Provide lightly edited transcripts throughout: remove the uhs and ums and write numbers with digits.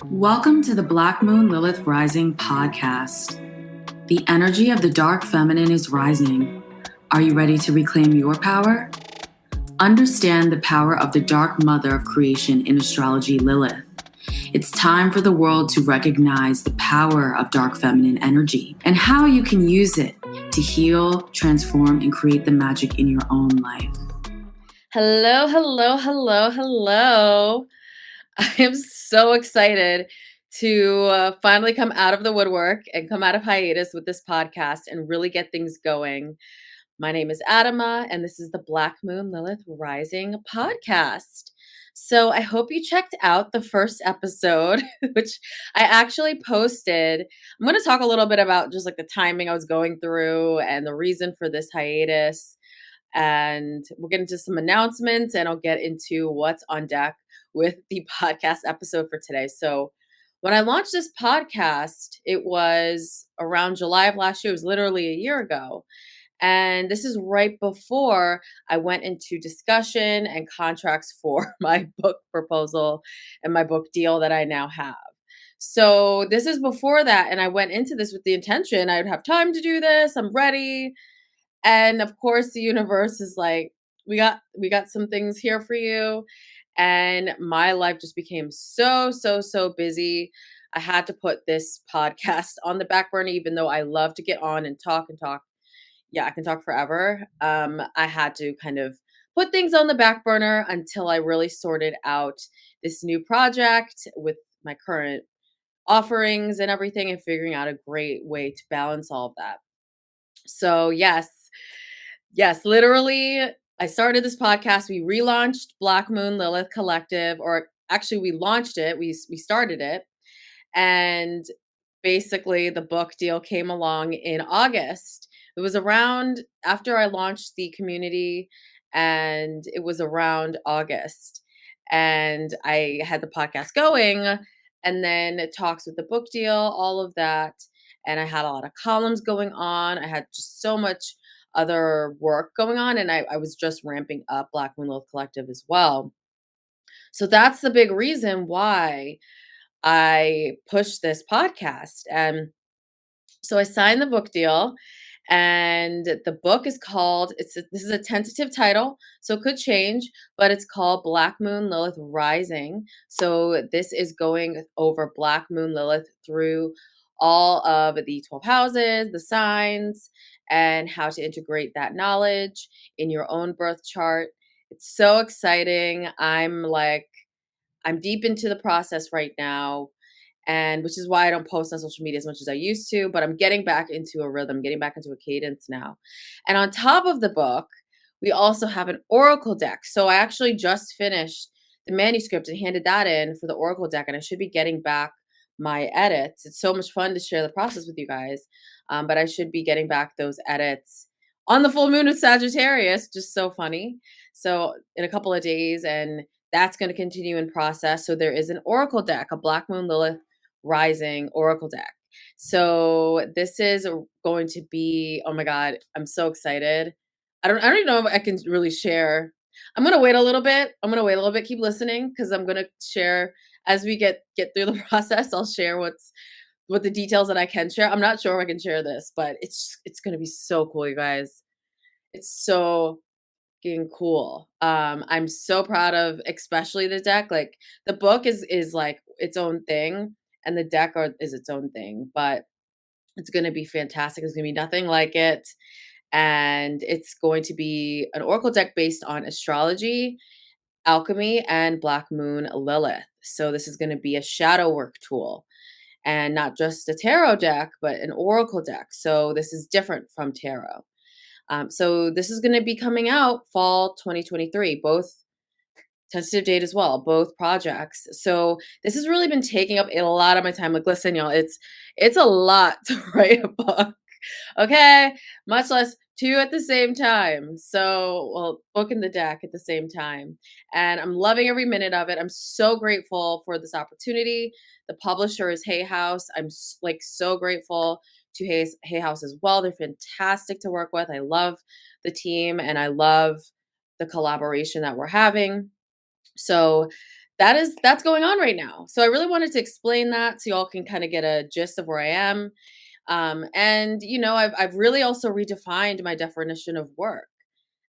Welcome to the Black Moon Lilith Rising podcast. The energy of the dark feminine is rising. Are you ready to reclaim your power? Understand the power of the dark mother of creation in astrology, Lilith. It's time for the world to recognize the power of dark feminine energy and how you can use it to heal, transform, and create the magic in your own life. Hello, hello, hello, hello. I am so excited to finally come out of the woodwork and come out of hiatus with this podcast and really get things going. My name is Adama, and this is the Black Moon Lilith Rising podcast. So I hope you checked out the first episode, which I actually posted. I'm going to talk a little bit about just like the timing I was going through and the reason for this hiatus. And we'll get into some announcements and I'll get into what's on deck with the podcast episode for today. So when I launched this podcast, it was around July of last year. It was literally a year ago. And this is right before I went into discussion and contracts for my book proposal and my book deal that I now have. So this is before that. And I went into this with the intention I would have time to do this. I'm ready. And of course, the universe is like, we got some things here for you. And my life just became so busy. I had to put this podcast on the back burner, even though I love to get on and talk and talk. Yeah, I can talk forever. I had to kind of put things on the back burner until I really sorted out this new project with my current offerings and everything and figuring out a great way to balance all of that. So yes, literally, I started this podcast. We relaunched Black Moon Lilith Collective, or actually we launched it. We started it. And basically the book deal came along in August. It was around after I launched the community, and it was around August. And I had the podcast going, and then talks with the book deal, all of that. And I had a lot of columns going on. I had just so much other work going on, and I was just ramping up Black Moon Lilith Collective as well. So that's the big reason why I pushed this podcast. And so I signed the book deal, and the book is called, this is a tentative title, so it could change, but it's called Black Moon Lilith Rising. So this is going over Black Moon Lilith through all of the 12 houses, the signs, and how to integrate that knowledge in your own birth chart. It's so exciting. I'm deep into the process right now, and which is why I don't post on social media as much as I used to, but I'm getting back into a rhythm, getting back into a cadence now. And on top of the book, we also have an oracle deck. So I actually just finished the manuscript and handed that in for the oracle deck, and I should be getting back my edits. It's so much fun to share the process with you guys, but I should be getting back those edits on the full moon of Sagittarius, just so funny. So in a couple of days, and that's going to continue in process. So there is an oracle deck, a Black Moon Lilith Rising oracle deck. So this is going to be, oh my God, I'm so excited. I don't even know if I can really share. I'm going to wait a little bit. Keep listening, because I'm going to share as we get through the process. I'll share what the details that I can share. I'm not sure if I can share this, but it's going to be so cool, you guys. It's so cool. I'm so proud of especially the deck. Like the book is like its own thing, and the deck is its own thing, but it's going to be fantastic. It's going to be nothing like it. And it's going to be an oracle deck based on astrology, alchemy, and Black Moon Lilith. So this is going to be a shadow work tool, and not just a tarot deck, but an oracle deck. So this is different from tarot. So this is going to be coming out fall 2023, both tentative date as well, both projects. So this has really been taking up a lot of my time. Like, listen, y'all, it's a lot to write a book. Okay, much less two at the same time. So, well, book and the deck at the same time. And I'm loving every minute of it. I'm so grateful for this opportunity. The publisher is HayHouse. I'm so grateful to HayHouse as well. They're fantastic to work with. I love the team, and I love the collaboration that we're having. So that's going on right now. So I really wanted to explain that so y'all can kind of get a gist of where I am. And I've really also redefined my definition of work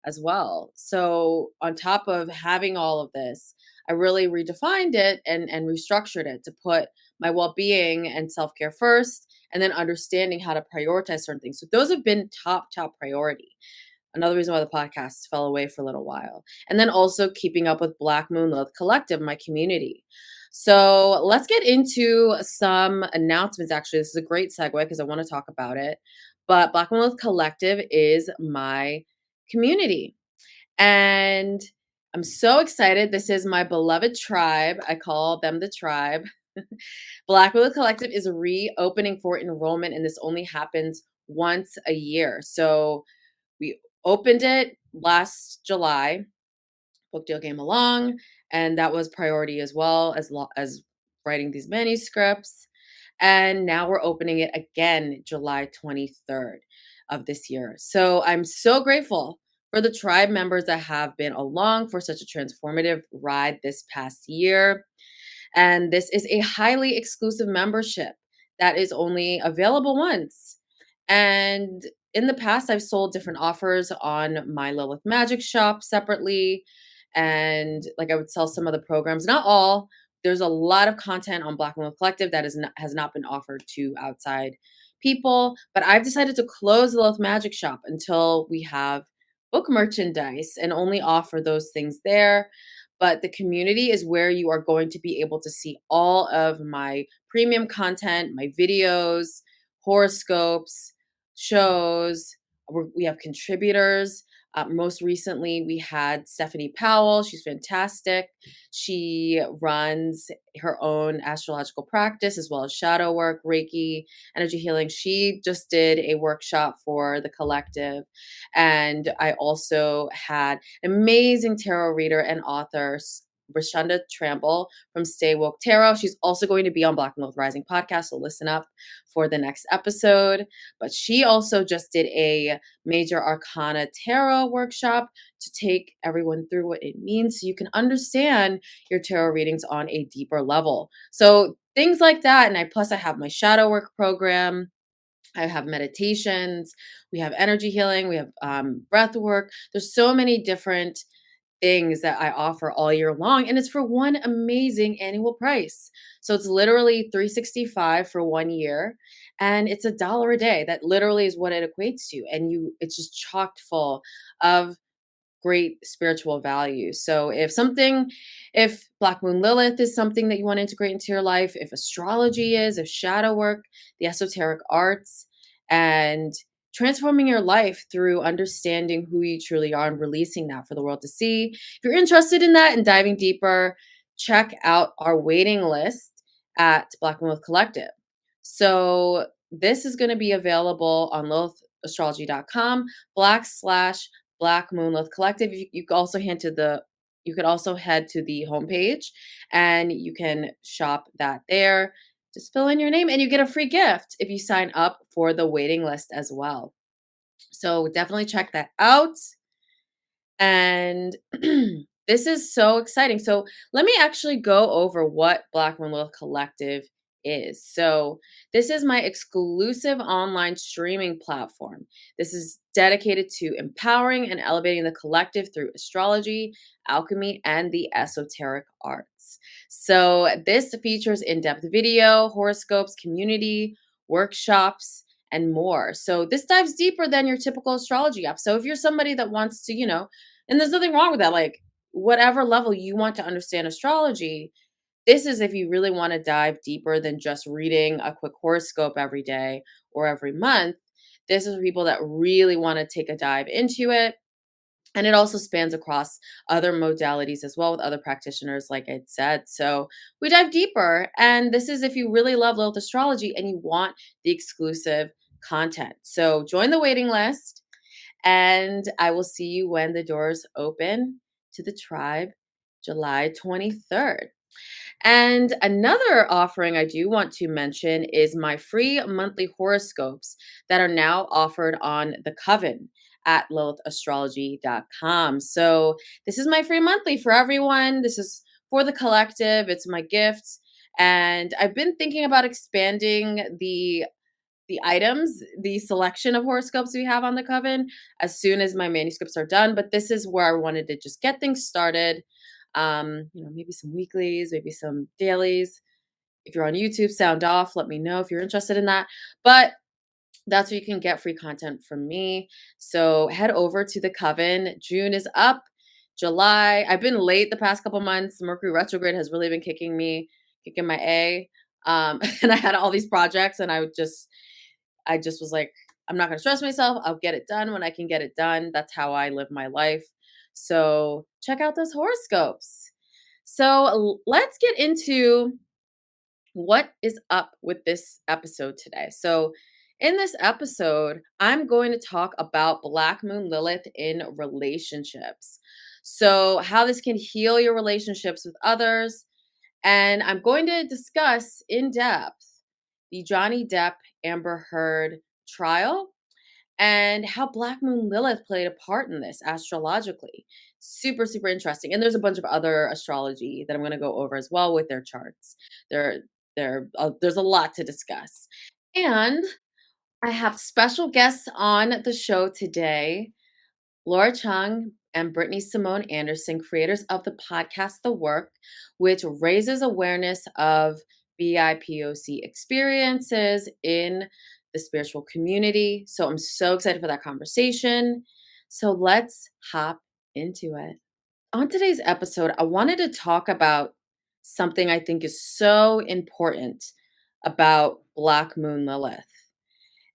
as well. So on top of having all of this, I really redefined it and restructured it to put my well-being and self-care first, and then understanding how to prioritize certain things. So those have been top priority. Another reason why the podcast fell away for a little while. And then also keeping up with Black Moon Lilith Collective, my community. So let's get into some announcements. Actually, this is a great segue because I want to talk about it. But Black Moon Lilith Collective is my community. And I'm so excited. This is my beloved tribe. I call them the tribe. Black Moon Lilith Collective is reopening for enrollment, and this only happens once a year. So we opened it last July. Book deal came along, and that was priority as well as writing these manuscripts. And now we're opening it again July 23rd of this year. So I'm so grateful for the tribe members that have been along for such a transformative ride this past year. And this is a highly exclusive membership that is only available once. And in the past, I've sold different offers on my Lilith Magic shop separately. And like I would sell some of the programs, not all. There's a lot of content on Black Moon Collective that has not been offered to outside people. But I've decided to close the Lilith Magic shop until we have book merchandise and only offer those things there. But the community is where you are going to be able to see all of my premium content, my videos, horoscopes, shows. We have contributors. Most recently, we had Stephanie Powell. She's fantastic. She runs her own astrological practice as well as shadow work, Reiki, energy healing. She just did a workshop for the collective. And I also had an amazing tarot reader and author, Rashonda Tramble from Stay Woke Tarot. She's also going to be on Black Moon Rising podcast, so listen up for the next episode. But she also just did a major arcana tarot workshop to take everyone through what it means so you can understand your tarot readings on a deeper level. So things like that. And I have my shadow work program. I have meditations. We have energy healing. We have breath work. There's so many different things that I offer all year long, and it's for one amazing annual price. So it's literally $365 for 1 year, and it's $1 a day. That literally is what it equates to, and it's just chocked full of great spiritual value. So if Black Moon Lilith is something that you want to integrate into your life, if astrology is, if shadow work, the esoteric arts, and transforming your life through understanding who you truly are and releasing that for the world to see. If you're interested in that and diving deeper, check out our waiting list at Black Moon Lilith Collective. So this is going to be available on lilithastrology.com /Black Moon Lilith Collective. You could also head to the homepage and you can shop that there. Just fill in your name and you get a free gift if you sign up for the waiting list as well. So definitely check that out. And this is so exciting. So let me actually go over what Black Moon Lilith Collective is. So this is my exclusive online streaming platform. This is dedicated to empowering and elevating the collective through astrology, alchemy, and the esoteric arts. So this features in-depth video, horoscopes, community, workshops, and more. So this dives deeper than your typical astrology app. So if you're somebody that wants to, and there's nothing wrong with that, like whatever level you want to understand astrology, this is if you really want to dive deeper than just reading a quick horoscope every day or every month. This is for people that really want to take a dive into it. And it also spans across other modalities as well with other practitioners, like I said. So we dive deeper. And this is if you really love Lilith astrology and you want the exclusive content. So join the waiting list, and I will see you when the doors open to the tribe July 23rd. And another offering I do want to mention is my free monthly horoscopes that are now offered on the Coven at lilithastrology.com. So this is my free monthly for everyone. This is for the collective. It's my gift. And I've been thinking about expanding the items, the selection of horoscopes we have on the coven as soon as my manuscripts are done. But this is where I wanted to just get things started. Maybe some weeklies, maybe some dailies. If you're on YouTube, sound off. Let me know if you're interested in that. But that's where you can get free content from me. So head over to the coven. June is up. July. I've been late the past couple months. Mercury Retrograde has really been kicking my A. And I had all these projects, and I just was like, I'm not going to stress myself. I'll get it done when I can get it done. That's how I live my life. So check out those horoscopes. So let's get into what is up with this episode today. So in this episode, I'm going to talk about Black Moon Lilith in relationships. So how this can heal your relationships with others. And I'm going to discuss in depth the Johnny Depp Amber Heard trial and how Black Moon Lilith played a part in this astrologically. Super, super interesting. And there's a bunch of other astrology that I'm going to go over as well with their charts. There's a lot to discuss. And I have special guests on the show today. Laura Chung and Brittany Simone Anderson, creators of the podcast The Work, which raises awareness of BIPOC experiences in the spiritual community. So I'm so excited for that conversation. So let's hop into it. On today's episode, I wanted to talk about something I think is so important about Black Moon Lilith.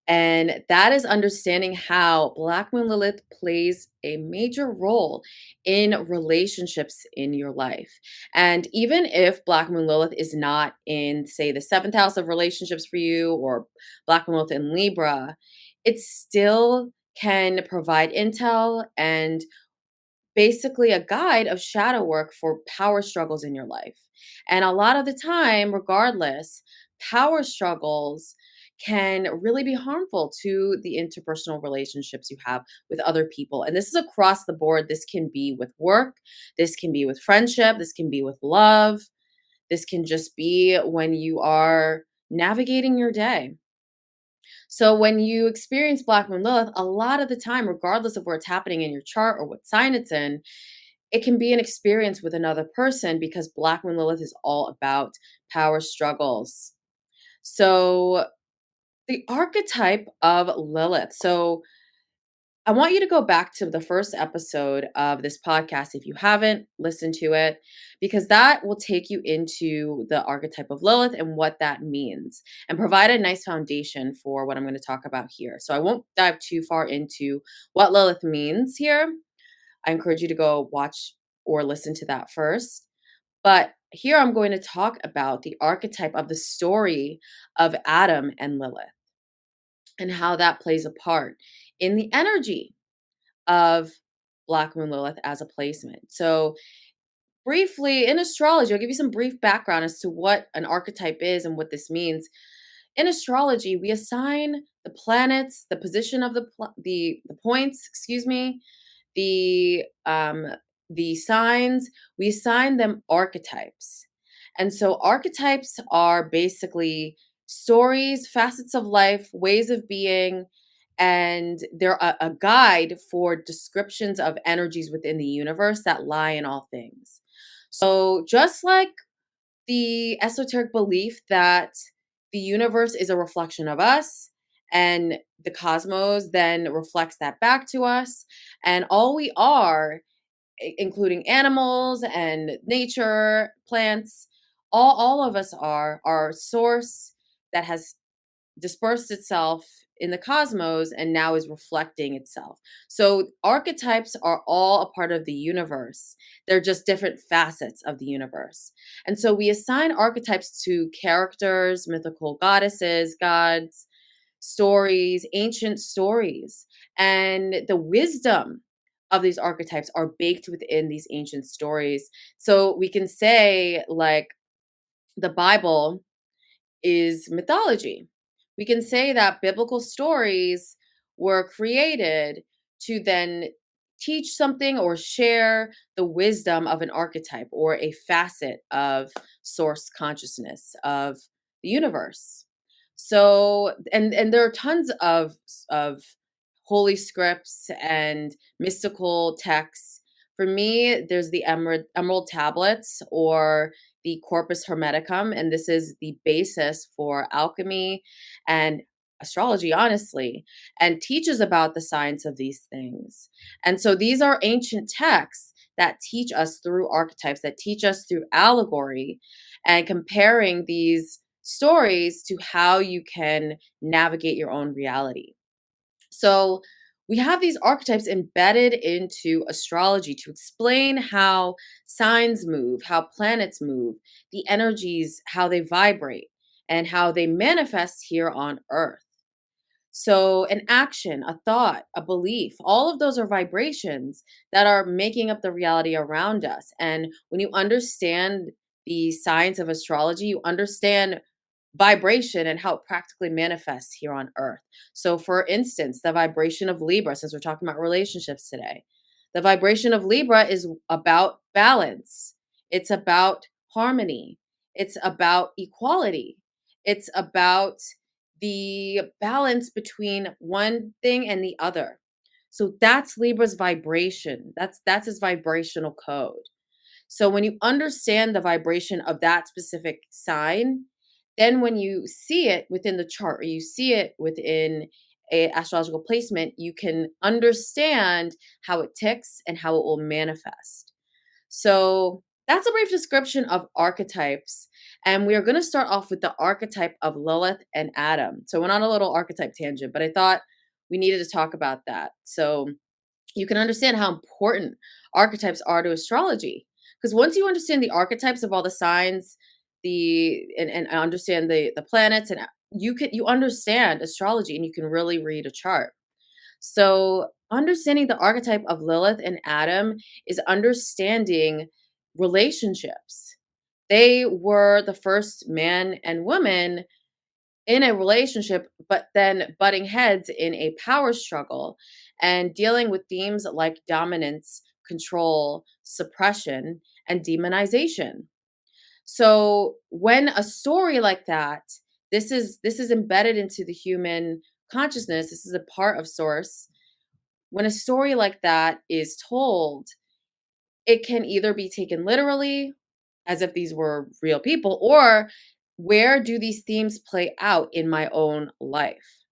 And that is understanding how Black Moon Lilith plays a major role in relationships in your life. And even if Black Moon Lilith is not in, say, the seventh house of relationships for you, or Black Moon Lilith in Libra, it still can provide intel and basically a guide of shadow work for power struggles in your life. And a lot of the time, regardless, power struggles can really be harmful to the interpersonal relationships you have with other people. And this is across the board. This can be with work, this can be with friendship, this can be with love, this can just be when you are navigating your day. So when you experience Black Moon Lilith, a lot of the time, regardless of where it's happening in your chart or what sign it's in, it can be an experience with another person because Black Moon Lilith is all about power struggles. So the archetype of Lilith. So I want you to go back to the first episode of this podcast if you haven't listened to it, because that will take you into the archetype of Lilith and what that means and provide a nice foundation for what I'm going to talk about here. So I won't dive too far into what Lilith means here. I encourage you to go watch or listen to that first. But here I'm going to talk about the archetype of the story of Adam and Lilith and how that plays a part in the energy of Black Moon Lilith as a placement. So briefly, in astrology, I'll give you some brief background as to what an archetype is and what this means. In astrology, we assign the planets, the position of the points, the signs, we assign them archetypes. And so archetypes are basically stories, facets of life, ways of being, and they're a guide for descriptions of energies within the universe that lie in all things. So just like the esoteric belief that the universe is a reflection of us, and the cosmos then reflects that back to us, and all we are, including animals and nature, plants, all of us are our source that has dispersed itself in the cosmos and now is reflecting itself. So archetypes are all a part of the universe. They're just different facets of the universe. And so we assign archetypes to characters, mythical goddesses, gods, stories, ancient stories, and the wisdom of these archetypes are baked within these ancient stories. So we can say, like, the Bible is mythology. We can say that biblical stories were created to then teach something or share the wisdom of an archetype or a facet of source consciousness of the universe. So, and there are tons of holy scripts and mystical texts. For me, there's the emerald tablets or the Corpus Hermeticum, and this is the basis for alchemy and astrology, honestly, and teaches about the science of these things. And so these are ancient texts that teach us through archetypes, that teach us through allegory, and comparing these stories to how you can navigate your own reality. So we have these archetypes embedded into astrology to explain how signs move, how planets move, the energies, how they vibrate, and how they manifest here on Earth. So, an action, a thought, a belief, all of those are vibrations that are making up the reality around us. And when you understand the science of astrology, you understand vibration and how it practically manifests here on Earth. So, for instance, the vibration of Libra, since we're talking about relationships today, the vibration of Libra is about balance, it's about harmony, it's about equality, it's about the balance between one thing and the other. So that's Libra's vibration. That's his vibrational code. So when you understand the vibration of that specific sign, then when you see it within the chart or you see it within a astrological placement, you can understand how it ticks and how it will manifest. So that's a brief description of archetypes. And we are going to start off with the archetype of Lilith and Adam. So we're on a little archetype tangent, but I thought we needed to talk about that. So you can understand how important archetypes are to astrology. Because once you understand the archetypes of all the signs, and understand the planets, and you understand astrology and you can really read a chart. So understanding the archetype of Lilith and Adam is understanding relationships. They were the first man and woman in a relationship, but then butting heads in a power struggle and dealing with themes like dominance, control, suppression, and demonization. So when a story like that, this is embedded into the human consciousness. This is a part of source. When a story like that is told, it can either be taken literally, as if these were real people, or where do these themes play out in my own life?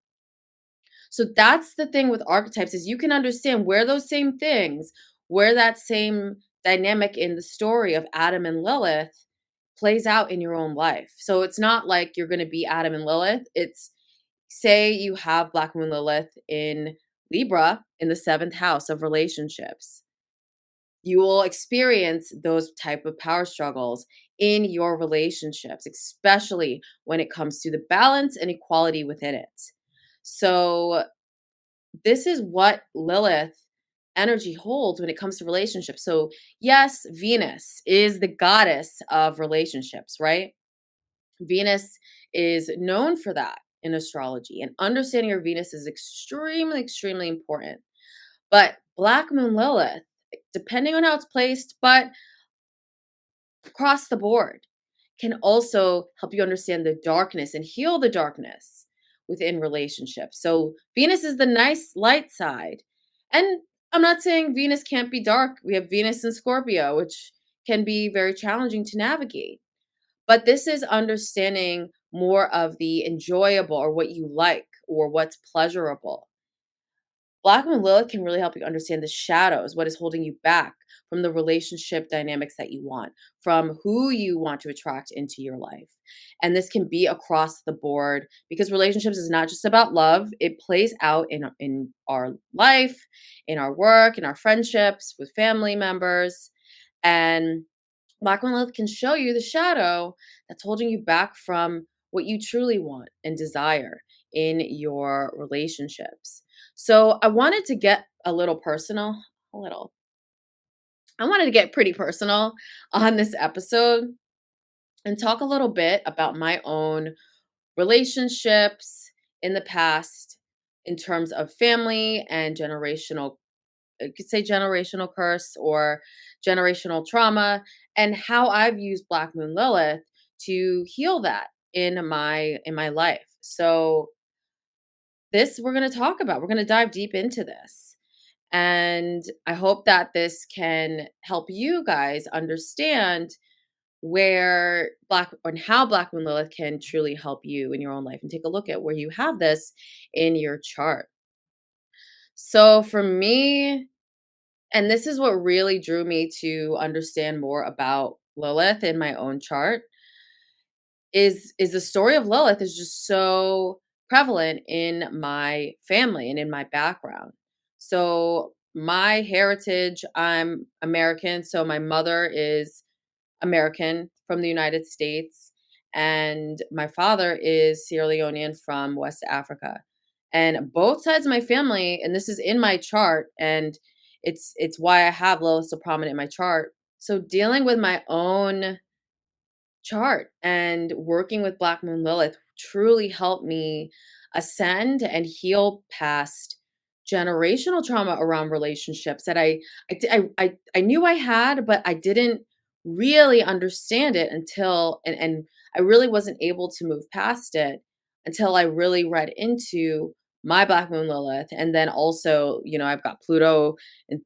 So that's the thing with archetypes is you can understand where those same things, where that same dynamic in the story of Adam and Lilith plays out in your own life. So it's not like you're going to be Adam and Lilith. It's say you have Black Moon Lilith in Libra in the 7th house of relationships. You will experience those type of power struggles in your relationships, especially when it comes to the balance and equality within it. So this is what Lilith energy holds when it comes to relationships. So yes, Venus is the goddess of relationships, right? Venus is known for that in astrology, and understanding your Venus is extremely, extremely important. But Black Moon Lilith, depending on how it's placed, but across the board, can also help you understand the darkness and heal the darkness within relationships. So Venus is the nice light side. And I'm not saying Venus can't be dark. We have Venus in Scorpio, which can be very challenging to navigate. But this is understanding more of the enjoyable or what you like or what's pleasurable. Black Moon Lilith can really help you understand the shadows, what is holding you back from the relationship dynamics that you want, from who you want to attract into your life. And this can be across the board because relationships is not just about love, it plays out in our life, in our work, in our friendships, with family members. And Black Moon Lilith can show you the shadow that's holding you back from what you truly want and desire in your relationships. So I wanted to get a little personal, a little. I wanted to get pretty personal on this episode and talk a little bit about my own relationships in the past in terms of family and generational you could say generational curse or generational trauma, and how I've used Black Moon Lilith to heal that in my life. So this we're going to talk about. We're going to dive deep into this. And I hope that this can help you guys understand where Black and how Black Moon Lilith can truly help you in your own life, and take a look at where you have this in your chart. So for me, and this is what really drew me to understand more about Lilith in my own chart, is the story of Lilith is just so prevalent in my family and in my background. So my heritage, I'm American, so my mother is American from the United States, and my father is Sierra Leonean from West Africa. And both sides of my family, and this is in my chart, and it's why I have Lilith so prominent in my chart. So dealing with my own chart and working with Black Moon Lilith truly helped me ascend and heal past generational trauma around relationships that I knew I had, but I didn't really understand it until, and I really wasn't able to move past it until I really read into my Black Moon Lilith. And then also, I've got Pluto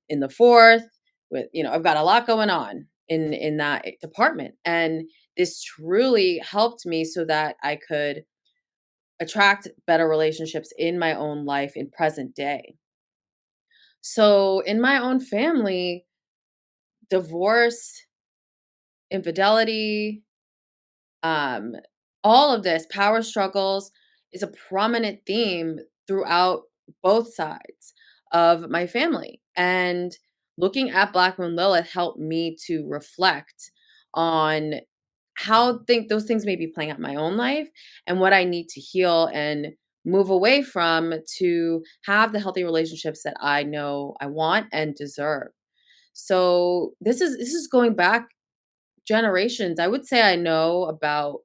in the fourth, with, I've got a lot going on in that department. And this truly helped me so that I could attract better relationships in my own life in present day. So in my own family, divorce, infidelity, um, all of this, power struggles is a prominent theme throughout both sides of my family. And looking at Black Moon Lilith helped me to reflect on how think those things may be playing out in my own life, and what I need to heal and move away from to have the healthy relationships that I know I want and deserve. So this is going back generations. I would say I know about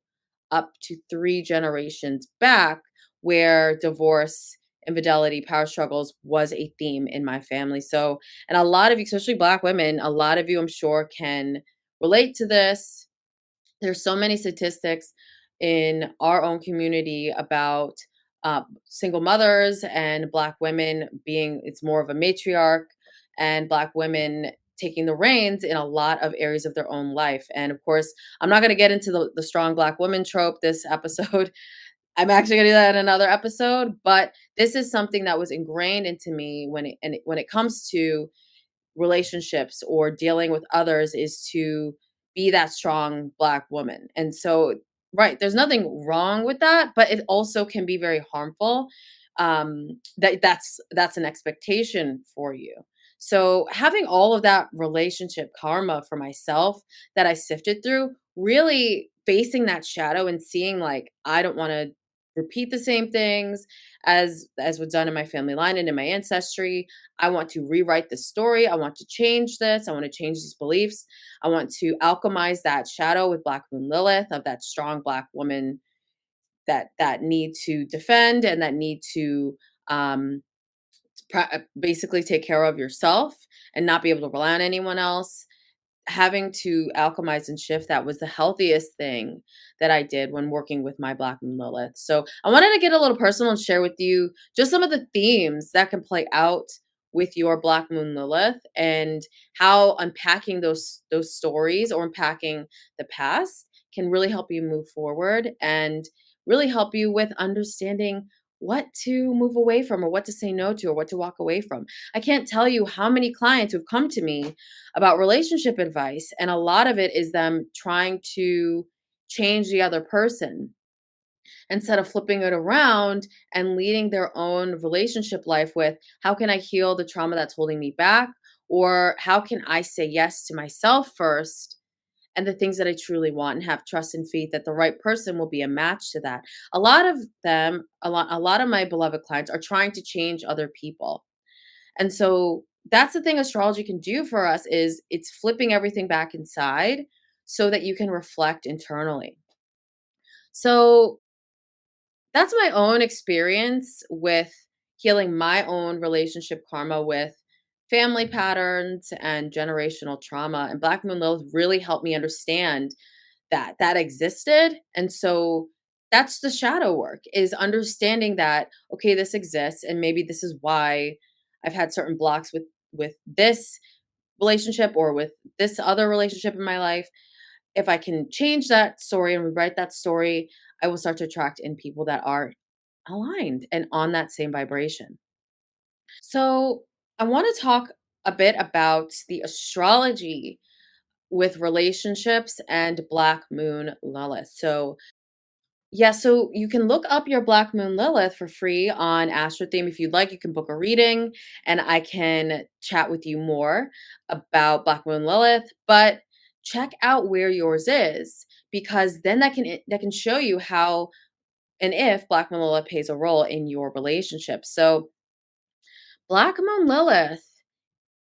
up to 3 generations back where divorce, infidelity, power struggles was a theme in my family. So, and a lot of you, especially Black women, a lot of you I'm sure can relate to this. There's so many statistics in our own community about single mothers and Black women being, it's more of a matriarch, and Black women taking the reins in a lot of areas of their own life. And of course, I'm not going to get into the strong Black woman trope this episode. I'm actually going to do that in another episode, but this is something that was ingrained into me when it comes to relationships or dealing with others, is to be that strong Black woman. And so, right, there's nothing wrong with that, but it also can be very harmful. That's an expectation for you. So having all of that relationship karma for myself that I sifted through, really facing that shadow and seeing like I don't want to repeat the same things as was done in my family line and in my ancestry. I want to rewrite the story. I want to change this. I want to change these beliefs. I want to alchemize that shadow with Black Moon Lilith of that strong Black woman that need to defend and that need to basically take care of yourself and not be able to rely on anyone else. Having to alchemize and shift that was the healthiest thing that I did when working with my Black Moon Lilith. So I wanted to get a little personal and share with you just some of the themes that can play out with your Black Moon Lilith, and how unpacking those stories or unpacking the past can really help you move forward and really help you with understanding what to move away from, or what to say no to, or what to walk away from. I can't tell you how many clients who've come to me about relationship advice, and a lot of it is them trying to change the other person instead of flipping it around and leading their own relationship life with, how can I heal the trauma that's holding me back, or how can I say yes to myself first and the things that I truly want, and have trust and faith that the right person will be a match to that. A lot of them, a lot of my beloved clients are trying to change other people. And so that's the thing astrology can do for us, is it's flipping everything back inside so that you can reflect internally. So that's my own experience with healing my own relationship karma with family patterns and generational trauma. And Black Moon Lilith really helped me understand that that existed. And so that's the shadow work, is understanding that, okay, this exists and maybe this is why I've had certain blocks with this relationship or with this other relationship in my life. If I can change that story and rewrite that story, I will start to attract in people that are aligned and on that same vibration. So, I want to talk a bit about the astrology with relationships and Black Moon Lilith. So, yeah, so you can look up your Black Moon Lilith for free on Astro Theme. If you'd like, you can book a reading and I can chat with you more about Black Moon Lilith, but check out where yours is, because then that can show you how and if Black Moon Lilith plays a role in your relationship. So, Black Moon Lilith,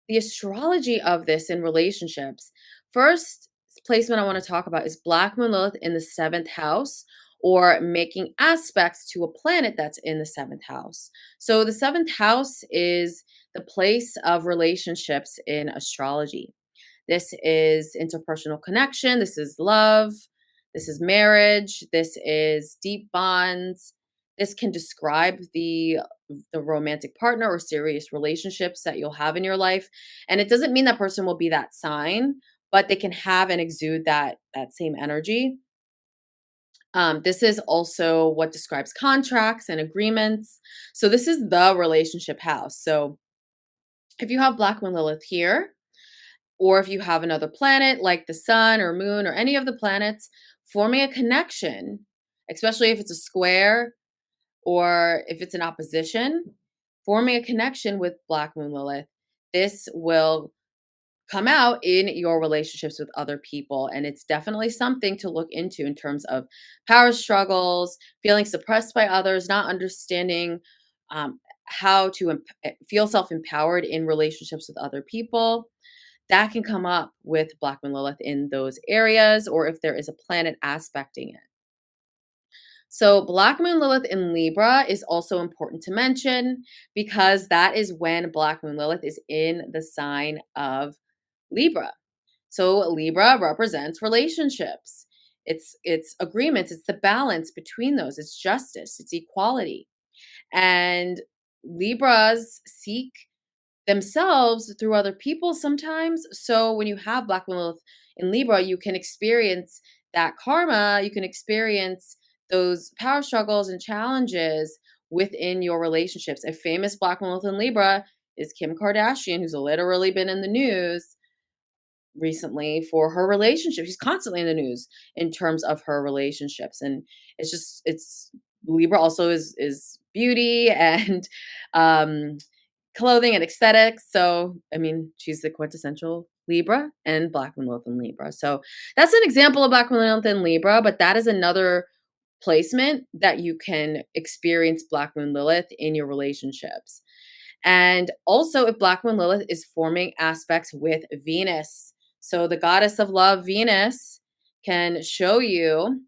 the astrology of this in relationships. First placement I want to talk about is Black Moon Lilith in the seventh house, or making aspects to a planet that's in the seventh house. So the seventh house is the place of relationships in astrology. This is interpersonal connection. This is love. This is marriage. This is deep bonds. This can describe the romantic partner or serious relationships that you'll have in your life. And it doesn't mean that person will be that sign, but they can have and exude that same energy. This is also what describes contracts and agreements. So this is the relationship house. So if you have Black Moon Lilith here, or if you have another planet like the sun or moon or any of the planets forming a connection, especially if it's a square or if it's an opposition, forming a connection with Black Moon Lilith, this will come out in your relationships with other people. And it's definitely something to look into in terms of power struggles, feeling suppressed by others, not understanding how to feel self empowered in relationships with other people. That can come up with Black Moon Lilith in those areas, or if there is a planet aspecting it. So, Black Moon Lilith in Libra is also important to mention, because that is when Black Moon Lilith is in the sign of Libra. So, Libra represents relationships. It's agreements, it's the balance between those, it's justice, it's equality. And Libras seek themselves through other people sometimes. So when you have Black Moon Lilith in Libra, you can experience that karma, you can experience those power struggles and challenges within your relationships. A famous Black Moon Lilith in Libra is Kim Kardashian, who's literally been in the news recently for her relationship. She's constantly in the news in terms of her relationships. And it's Libra also is beauty and clothing and aesthetics. So, I mean, she's the quintessential Libra and Black Moon Lilith in Libra. So, that's an example of Black Moon Lilith in Libra, but that is another placement that you can experience Black Moon Lilith in your relationships. And also, if Black Moon Lilith is forming aspects with Venus. So, the goddess of love, Venus, can show you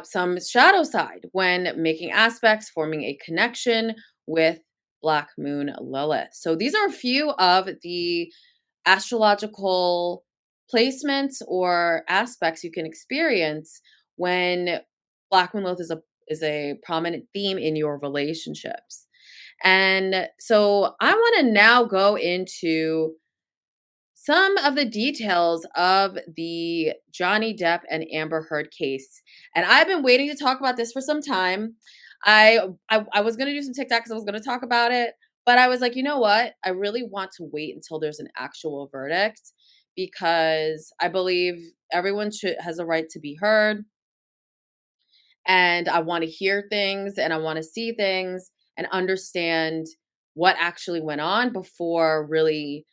some shadow side when making aspects, forming a connection with Black Moon Lilith. So these are a few of the astrological placements or aspects you can experience when Black Moon Lilith is a prominent theme in your relationships. And so I want to now go into some of the details of the Johnny Depp and Amber Heard case. And I've been waiting to talk about this for some time. I was going to do some TikTok because I was going to talk about it, but I was like, you know what? I really want to wait until there's an actual verdict, because I believe everyone has a right to be heard, and I want to hear things and I want to see things and understand what actually went on before really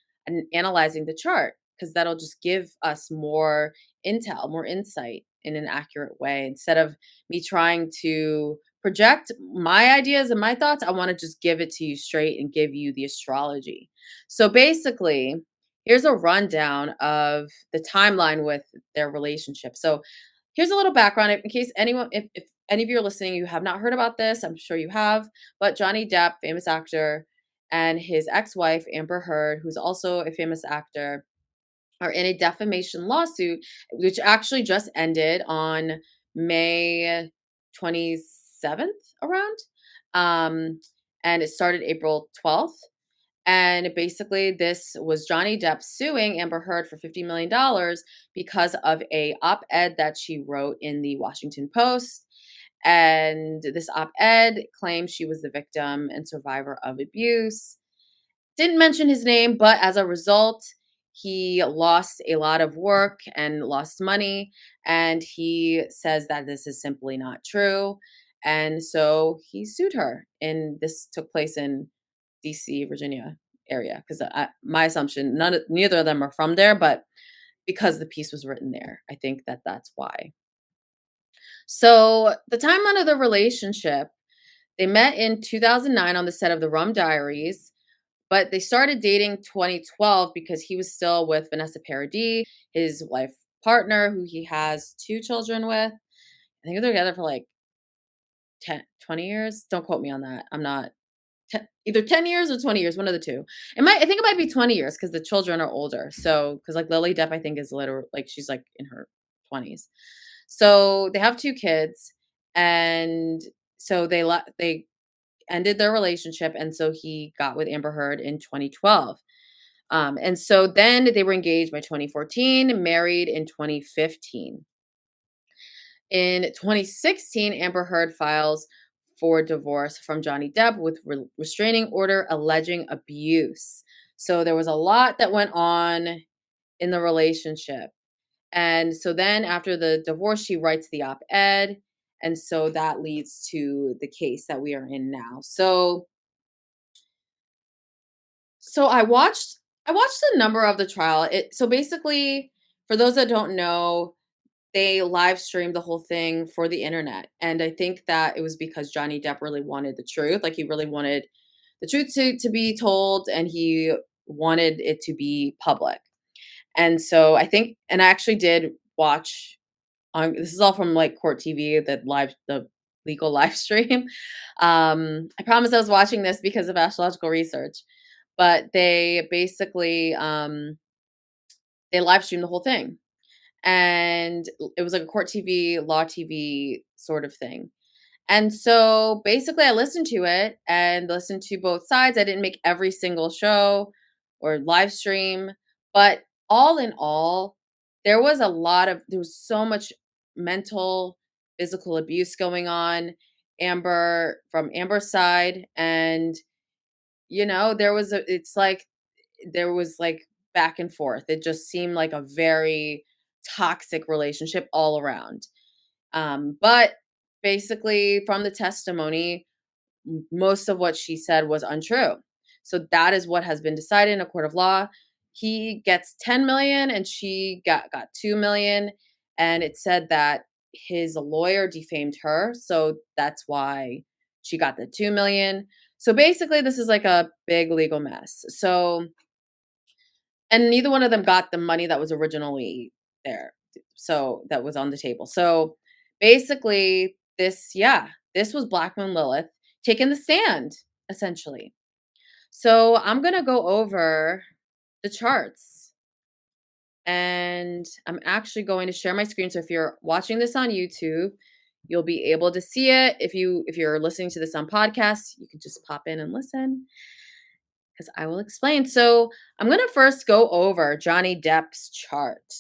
analyzing the chart, because that'll just give us more intel, more insight in an accurate way. Instead of me trying to project my ideas and my thoughts, I want to just give it to you straight and give you the astrology. So basically, here's a rundown of the timeline with their relationship. So here's a little background in case anyone, if any of you are listening, you have not heard about this. I'm sure you have, but Johnny Depp, famous actor, and his ex-wife, Amber Heard, who's also a famous actor, are in a defamation lawsuit, which actually just ended on May 27th around. And it started April 12th. And basically, this was Johnny Depp suing Amber Heard for $50 million because of a op-ed that she wrote in the Washington Post. And this op-ed claims she was the victim and survivor of abuse. Didn't mention his name, but as a result, he lost a lot of work and lost money. And he says that this is simply not true. And so he sued her. And this took place in DC, Virginia area. Because my assumption, neither of them are from there, but because the piece was written there, I think that that's why. So the timeline of the relationship, they met in 2009 on the set of The Rum Diaries, but they started dating 2012 because he was still with Vanessa Paradis, his life partner, who he has 2 children with. I think they're together for like 20 years. Don't quote me on that. I'm not either 10 years or 20 years, one of the two. I think it might be 20 years because the children are older. So, because like Lily Depp, I think is literally like she's like in her 20s. So they have 2 kids, and so they ended their relationship, and so he got with Amber Heard in 2012. And so then they were engaged by 2014, married in 2015. In 2016, Amber Heard files for divorce from Johnny Depp with restraining order alleging abuse. So there was a lot that went on in the relationship. And so then after the divorce, she writes the op-ed. And so that leads to the case that we are in now. So I watched a number of the trial. So basically, for those that don't know, they live streamed the whole thing for the internet. And I think that it was because Johnny Depp really wanted the truth. Like he really wanted the truth to be told, and he wanted it to be public. And so I think, and I actually did watch this is all from like Court TV, the legal live stream. I promise I was watching this because of astrological research, but they basically they live streamed the whole thing, and it was like a Court TV, Law TV sort of thing. And so basically I listened to it and listened to both sides. I didn't make every single show or live stream, but all in all, there was so much mental, physical abuse going on from Amber's side. And, there was like back and forth. It just seemed like a very toxic relationship all around. But basically, from the testimony, most of what she said was untrue. So that is what has been decided in a court of law. He gets 10 million and she got 2 million. And it said that his lawyer defamed her. So that's why she got the 2 million. So basically, this is like a big legal mess. So, and neither one of them got the money that was originally there. So that was on the table. So basically, this was Black Moon Lilith taking the stand, essentially. So I'm going to go over the charts, and I'm actually going to share my screen. So if you're watching this on YouTube, you'll be able to see it. If you're listening to this on podcast, you can just pop in and listen, because I will explain. So I'm going to first go over Johnny Depp's chart.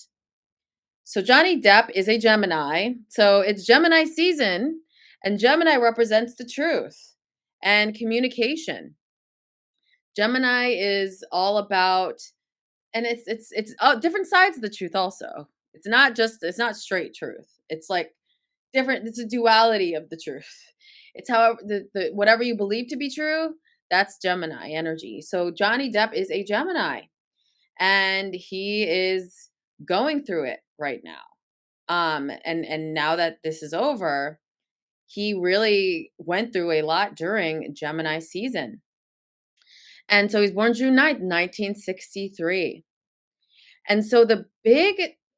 So Johnny Depp is a Gemini. So it's Gemini season, and Gemini represents the truth and communication. Gemini is all about, and it's different sides of the truth also. It's not straight truth. It's like different. It's a duality of the truth. It's how the whatever you believe to be true, that's Gemini energy. So Johnny Depp is a Gemini, and he is going through it right now. And now that this is over, he really went through a lot during Gemini season. And so he's born June 9th, 1963. And so the big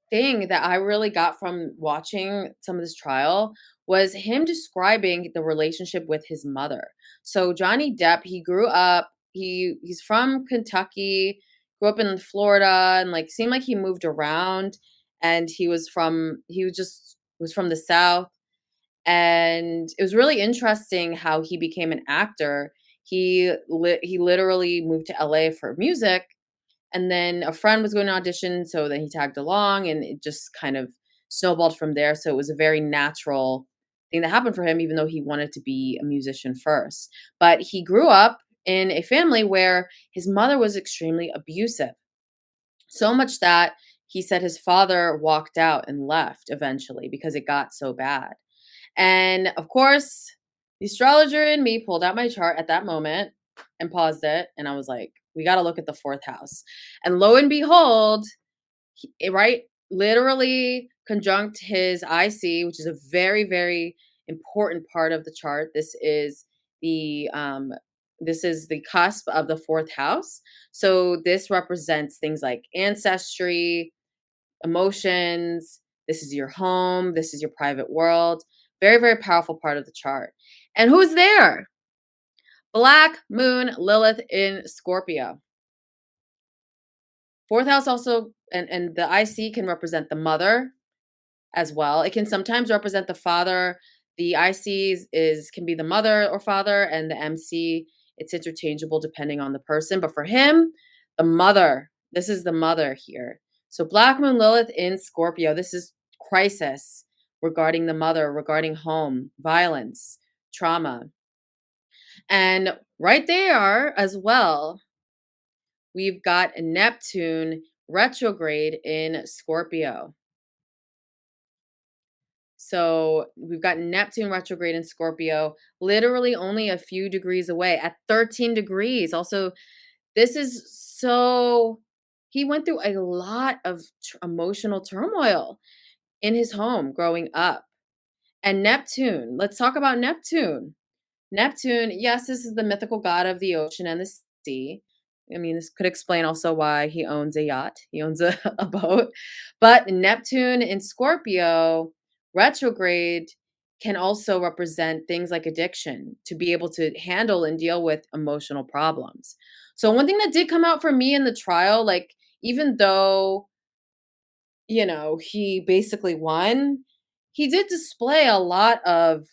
thing that I really got from watching some of this trial was him describing the relationship with his mother. So Johnny Depp, he grew up he's from Kentucky, grew up in Florida, and like seemed like he moved around, and he was from the South. And it was really interesting how he became an actor. He literally moved to LA for music, and then a friend was going to audition, so then he tagged along, and it just kind of snowballed from there. So it was a very natural thing that happened for him, even though he wanted to be a musician first. But he grew up in a family where his mother was extremely abusive, so much that he said his father walked out and left eventually because it got so bad. And of course, the astrologer in me pulled out my chart at that moment and paused it. And I was like, we got to look at the fourth house. And lo and behold, right, literally conjunct his IC, which is a very, very important part of the chart. The this is the cusp of the fourth house. So this represents things like ancestry, emotions. This is your home. This is your private world. Very, very powerful part of the chart. And who's there? Black Moon Lilith in Scorpio. Fourth house also, and the IC can represent the mother as well. It can sometimes represent the father. The IC can be the mother or father, and the MC, it's interchangeable depending on the person. But for him, the mother, this is the mother here. So Black Moon Lilith in Scorpio, this is crisis regarding the mother, regarding home, violence, trauma. And right there as well, we've got Neptune retrograde in Scorpio. So we've got Neptune retrograde in Scorpio, literally only a few degrees away at 13 degrees. Also, this is so, he went through a lot of emotional turmoil in his home growing up. And Neptune, let's talk about Neptune. Neptune, yes, this is the mythical god of the ocean and the sea. I mean, this could explain also why he owns a yacht. He owns a boat. But Neptune in Scorpio retrograde can also represent things like addiction, to be able to handle and deal with emotional problems. So one thing that did come out for me in the trial, like even though, he basically won, he did display a lot of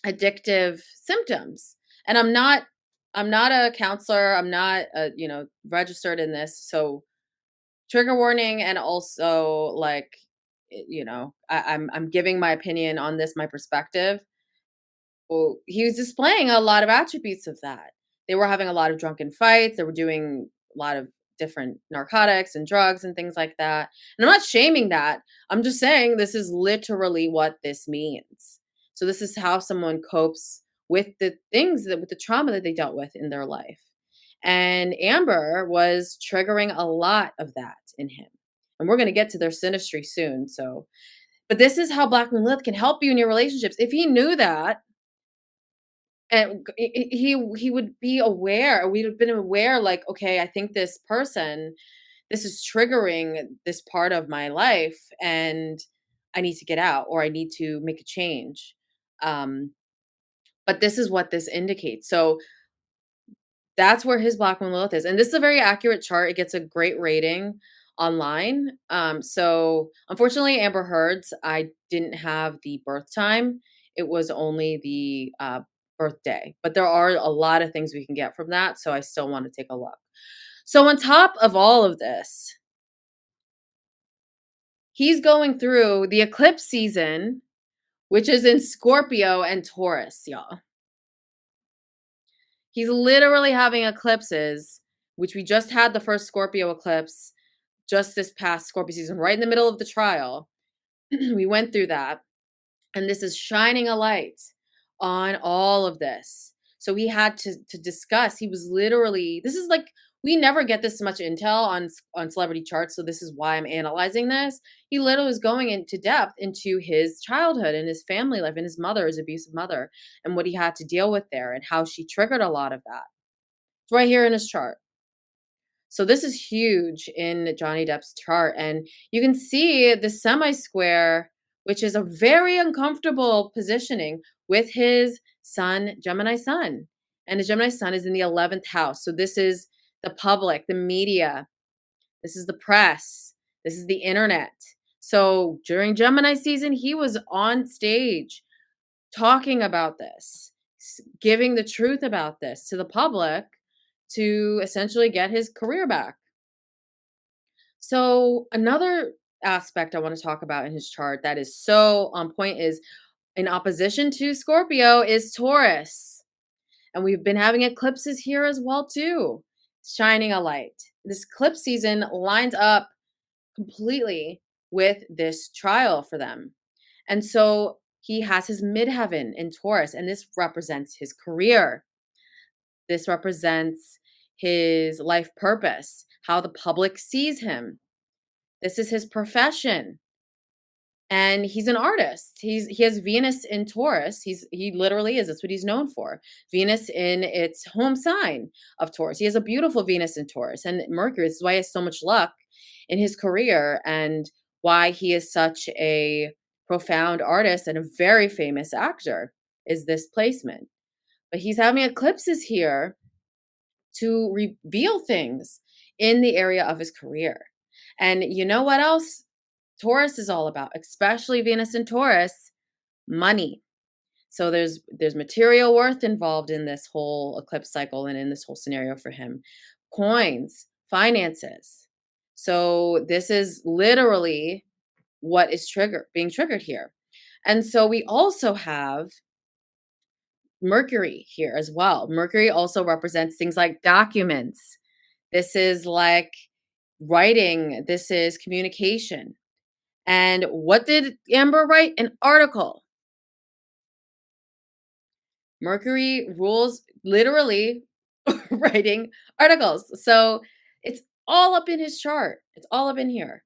addictive symptoms. And I'm not a counselor. I'm not registered in this. So trigger warning, and also like, I'm giving my opinion on this, my perspective. Well, he was displaying a lot of attributes of that. They were having a lot of drunken fights. They were doing a lot of different narcotics and drugs and things like that. And I'm not shaming that. I'm just saying this is literally what this means. So this is how someone copes with the with the trauma that they dealt with in their life. And Amber was triggering a lot of that in him. And we're going to get to their synastry soon. But this is how Black Moon Lilith can help you in your relationships. If he knew that, and he would be aware, we'd have been aware, like, okay, I think this person, this is triggering this part of my life, and I need to get out, or I need to make a change. But this is what this indicates. So that's where his Black Moon Lilith is. And this is a very accurate chart. It gets a great rating online. So unfortunately, Amber Heard's, I didn't have the birth time. It was only the birthday. But there are a lot of things we can get from that. So I still want to take a look. So on top of all of this, he's going through the eclipse season, which is in Scorpio and Taurus, y'all. He's literally having eclipses, which we just had the first Scorpio eclipse just this past Scorpio season, right in the middle of the trial. We went through that. And this is shining a light on all of this. So he had to discuss. He was literally, this is like, we never get this much intel on celebrity charts. So this is why I'm analyzing this. He literally was going into depth into his childhood and his family life and his mother, his abusive mother, and what he had to deal with there and how she triggered a lot of that. It's right here in his chart. So this is huge in Johnny Depp's chart. And you can see the semi-square, which is a very uncomfortable positioning with his sun, Gemini sun. And the Gemini sun is in the 11th house. So this is the public, the media, this is the press, this is the internet. So during Gemini season, he was on stage talking about this, giving the truth about this to the public to essentially get his career back. So another aspect I want to talk about in his chart that is so on point is in opposition to Scorpio is Taurus. And we've been having eclipses here as well too, shining a light. This eclipse season lines up completely with this trial for them. And so he has his midheaven in Taurus, and this represents his career. This represents his life purpose, how the public sees him. This is his profession. And he's an artist. He has Venus in Taurus. He literally is. That's what he's known for. Venus in its home sign of Taurus. He has a beautiful Venus in Taurus and Mercury. This is why he has so much luck in his career and why he is such a profound artist and a very famous actor is this placement. But he's having eclipses here to reveal things in the area of his career. And you know what else Taurus is all about, especially Venus in Taurus? Money. So there's material worth involved in this whole eclipse cycle and in this whole scenario for him. Coins, finances. So this is literally what is being triggered here. And so we also have Mercury here as well. Mercury also represents things like documents. This is like writing. This is communication. And what did Amber write? An article. Mercury rules literally writing articles. So it's all up in his chart. It's all up in here.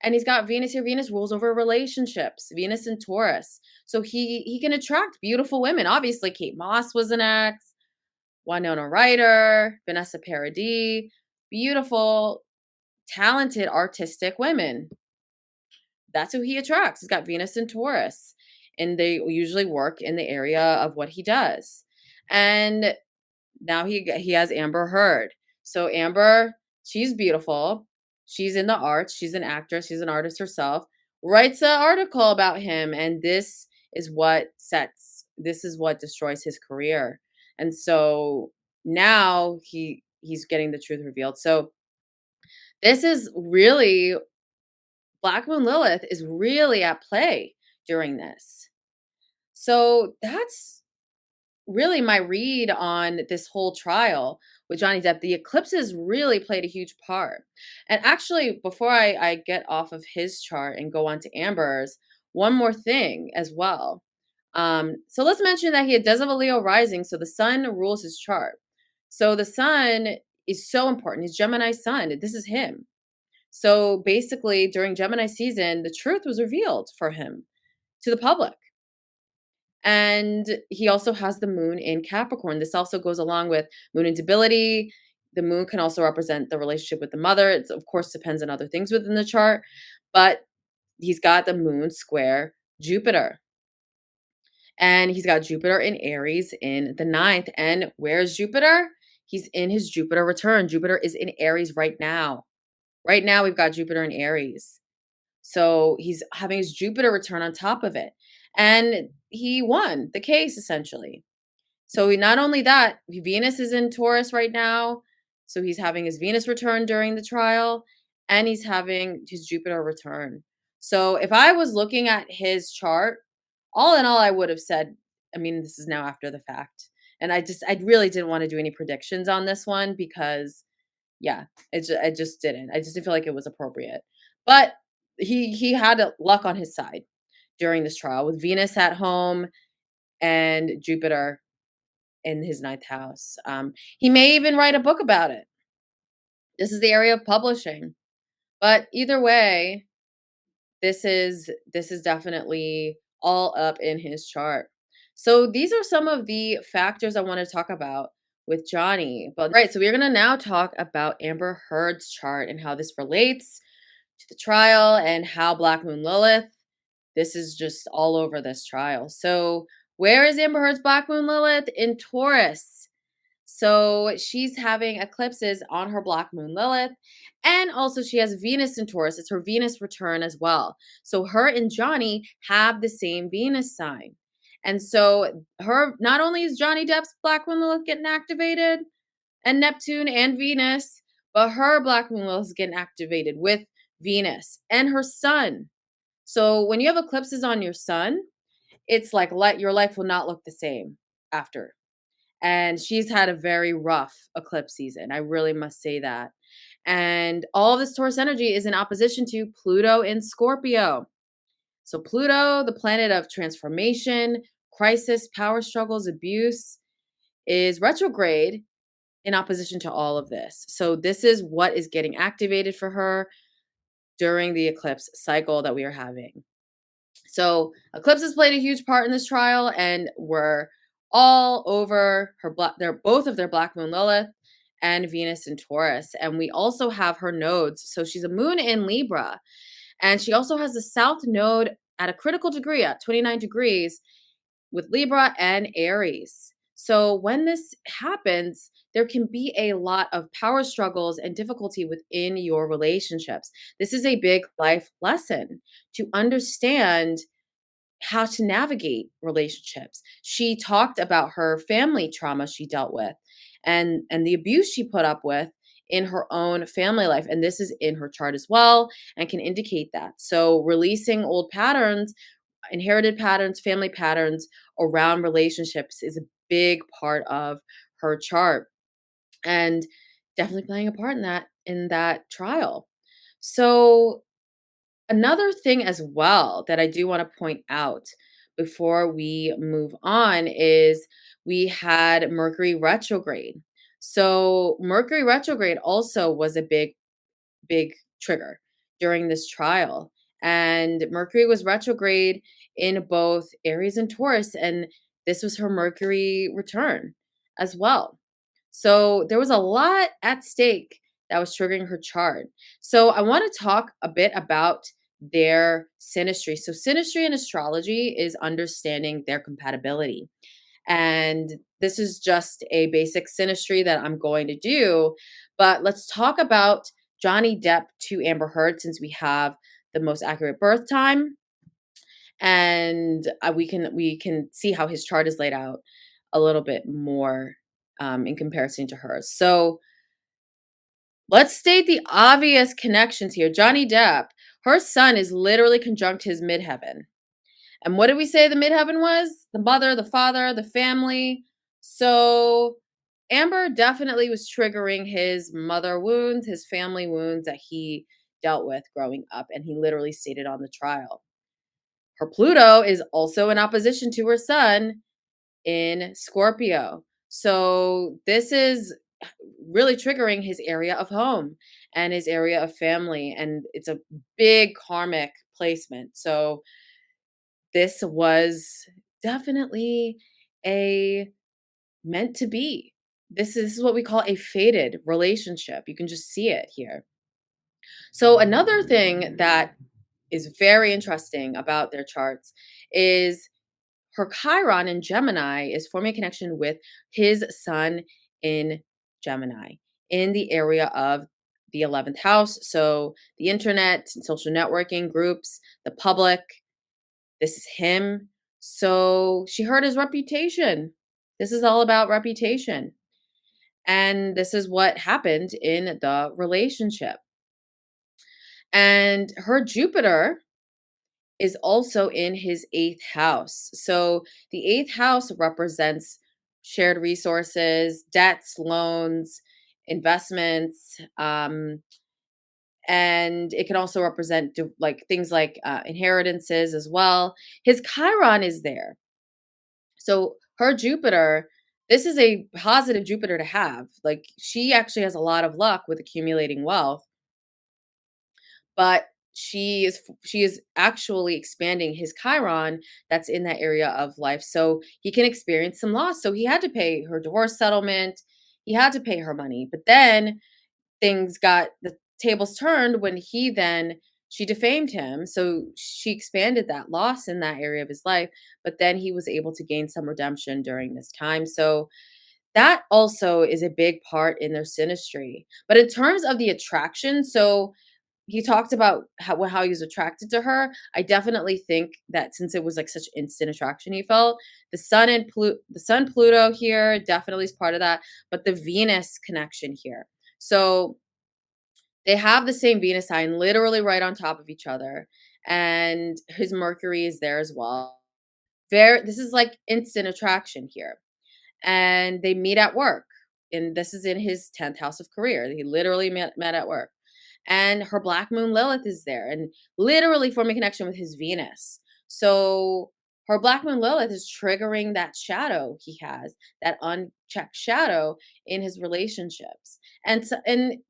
And he's got Venus here. Venus rules over relationships. Venus in Taurus. So he can attract beautiful women. Obviously, Kate Moss was an ex. Winona Ryder, Vanessa Paradis. Beautiful, talented, artistic women. That's who he attracts. He's got Venus in Taurus, and they usually work in the area of what he does. And now he has Amber Heard. So Amber, she's beautiful. She's in the arts. She's an actress. She's an artist herself. Writes an article about him, and this is what destroys his career. And so now he's getting the truth revealed. So this is really Black Moon Lilith is really at play during this. So that's really my read on this whole trial with Johnny Depp. The eclipses really played a huge part. And actually, before I get off of his chart and go on to Amber's, one more thing as well. So let's mention that he does have a Leo rising, so the sun rules his chart. So the sun is so important. He's Gemini sun. This is him. So basically, during Gemini season, the truth was revealed for him to the public. And he also has the moon in Capricorn. This also goes along with moon instability. The moon can also represent the relationship with the mother. It, of course, depends on other things within the chart. But he's got the moon square Jupiter. And he's got Jupiter in Aries in the 9th. And where's Jupiter? He's in his Jupiter return. Jupiter is in Aries right now. Right now, we've got Jupiter in Aries. So he's having his Jupiter return on top of it. And he won the case, essentially. So not only that, Venus is in Taurus right now. So he's having his Venus return during the trial. And he's having his Jupiter return. So if I was looking at his chart, all in all, I would have said, I mean, this is now after the fact. And I really didn't want to do any predictions on this one because yeah, I just didn't. I just didn't feel like it was appropriate. But he had luck on his side during this trial with Venus at home and Jupiter in his 9th house. He may even write a book about it. This is the area of publishing. But either way, this is definitely all up in his chart. So these are some of the factors I want to talk about with Johnny. But right, so we're going to now talk about Amber Heard's chart and how this relates to the trial and how Black Moon Lilith, this is just all over this trial. So where is Amber Heard's Black Moon Lilith? In Taurus. So she's having eclipses on her Black Moon Lilith. And also she has Venus in Taurus. It's her Venus return as well. So her and Johnny have the same Venus sign. And so not only is Johnny Depp's Black Moon Lilith getting activated and Neptune and Venus, but her Black Moon Lilith is getting activated with Venus and her sun. So when you have eclipses on your sun, it's like your life will not look the same after. And she's had a very rough eclipse season. I really must say that. And all of this Taurus energy is in opposition to Pluto in Scorpio. So Pluto, the planet of transformation, crisis, power struggles, abuse, is retrograde in opposition to all of this. So this is what is getting activated for her during the eclipse cycle that we are having. So eclipses played a huge part in this trial and were all over they're both of their Black Moon Lilith and Venus in Taurus. And we also have her nodes. So she's a moon in Libra. And she also has the south node at a critical degree at 29 degrees with Libra and Aries. So when this happens, there can be a lot of power struggles and difficulty within your relationships. This is a big life lesson to understand how to navigate relationships. She talked about her family trauma she dealt with and the abuse she put up with in her own family life. And this is in her chart as well and can indicate that. So releasing old patterns, inherited patterns, family patterns around relationships is a big part of her chart and definitely playing a part in that trial. So another thing as well that I do want to point out before we move on is we had Mercury retrograde. So Mercury retrograde also was a big trigger during this trial. And Mercury was retrograde in both Aries and Taurus, and this was her Mercury return as well. So there was a lot at stake that was triggering her chart. So I want to talk a bit about their synastry. So synastry in astrology is understanding their compatibility. And this is just a basic synastry that I'm going to do. But let's talk about Johnny Depp to Amber Heard since we have the most accurate birth time. And we can see how his chart is laid out a little bit more in comparison to hers. So let's state the obvious connections here. Johnny Depp, her sun is literally conjunct his midheaven. And what did we say the midheaven was? The mother, the father, the family. So Amber definitely was triggering his mother wounds, his family wounds that he dealt with growing up. And he literally stated on the trial. Her Pluto is also in opposition to her sun in Scorpio. So this is really triggering his area of home and his area of family. And it's a big karmic placement. So this was definitely a meant to be. This is what we call a fated relationship. You can just see it here. So another thing that is very interesting about their charts is her Chiron in Gemini is forming a connection with his sun in Gemini in the area of the 11th house. So the internet, social networking groups, the public, this is him. So she hurt his reputation. This is all about reputation. And this is what happened in the relationship. And her Jupiter is also in his 8th house. So the 8th house represents shared resources, debts, loans, investments, and it can also represent like things like inheritances as well. His Chiron is there. So her Jupiter, this is a positive Jupiter to have. Like she actually has a lot of luck with accumulating wealth, but she is actually expanding his Chiron that's in that area of life. So he can experience some loss. So he had to pay her divorce settlement. He had to pay her money. But then the tables turned when she defamed him. So she expanded that loss in that area of his life. But then he was able to gain some redemption during this time. So that also is a big part in their synastry. But in terms of the attraction, so he talked about how he was attracted to her. I definitely think that since it was like such instant attraction, he felt the Sun Pluto here definitely is part of that, but the Venus connection here. So they have the same Venus sign literally right on top of each other, and his Mercury is there as well. This is like instant attraction here, and they meet at work, and this is in his 10th house of career. He literally met at work, and her Black Moon Lilith is there and literally forming connection with his Venus. So her Black Moon Lilith is triggering that shadow he has, that unchecked shadow in his relationships. And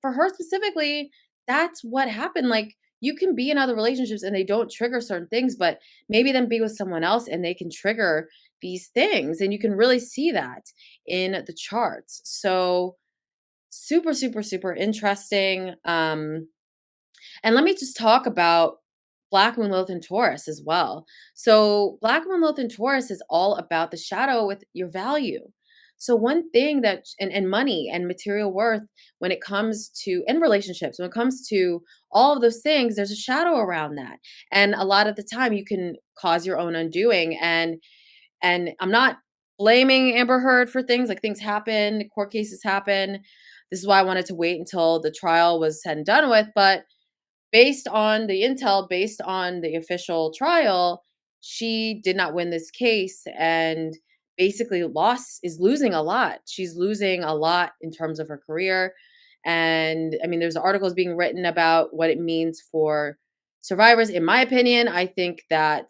for her specifically, that's what happened. Like, you can be in other relationships and they don't trigger certain things, but maybe then be with someone else and they can trigger these things. And you can really see that in the charts. So super, super, super interesting. And let me just talk about Black Moon Lilith and Taurus as well. So Black Moon Lilith and Taurus is all about the shadow with your value. So one thing that and money and material worth when it comes to in relationships, when it comes to all of those things, there's a shadow around that. And a lot of the time you can cause your own undoing. And I'm not blaming Amber Heard for things, like things happen, court cases happen. This is why I wanted to wait until the trial was said and done with. But based on the intel, based on the official trial, she did not win this case and basically is losing a lot. She's losing a lot in terms of her career. And I mean, there's articles being written about what it means for survivors. In my opinion, I think that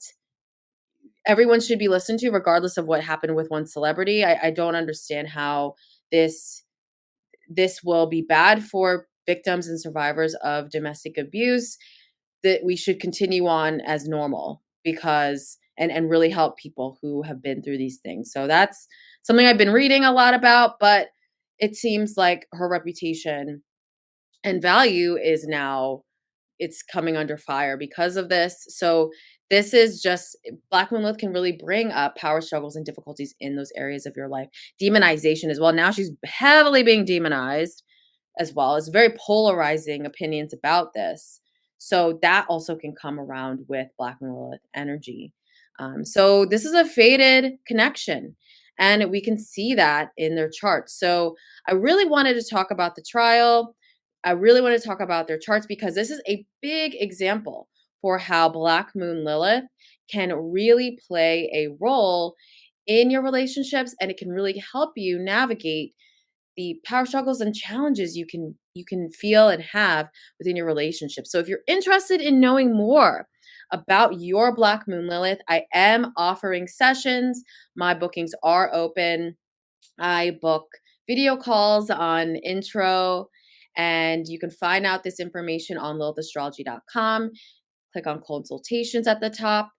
everyone should be listened to regardless of what happened with one celebrity. I don't understand how this will be bad for victims and survivors of domestic abuse, that we should continue on as normal because and really help people who have been through these things. So that's something I've been reading a lot about, but it seems like her reputation and value is now it's coming under fire because of this. So this is just Black Moon Lilith can really bring up power struggles and difficulties in those areas of your life. Demonization as well. Now she's heavily being demonized as well. It's very polarizing opinions about this. So that also can come around with Black Moon Lilith energy. So this is a fated connection, and we can see that in their charts. So I really wanted to talk about the trial. I really want to talk about their charts because this is a big example for how Black Moon Lilith can really play a role in your relationships, and it can really help you navigate the power struggles and challenges you can feel and have within your relationship. So if you're interested in knowing more about your Black Moon Lilith, I am offering sessions. My bookings are open. I book video calls on intro, and you can find out this information on lilithastrology.com. Click on consultations at the top.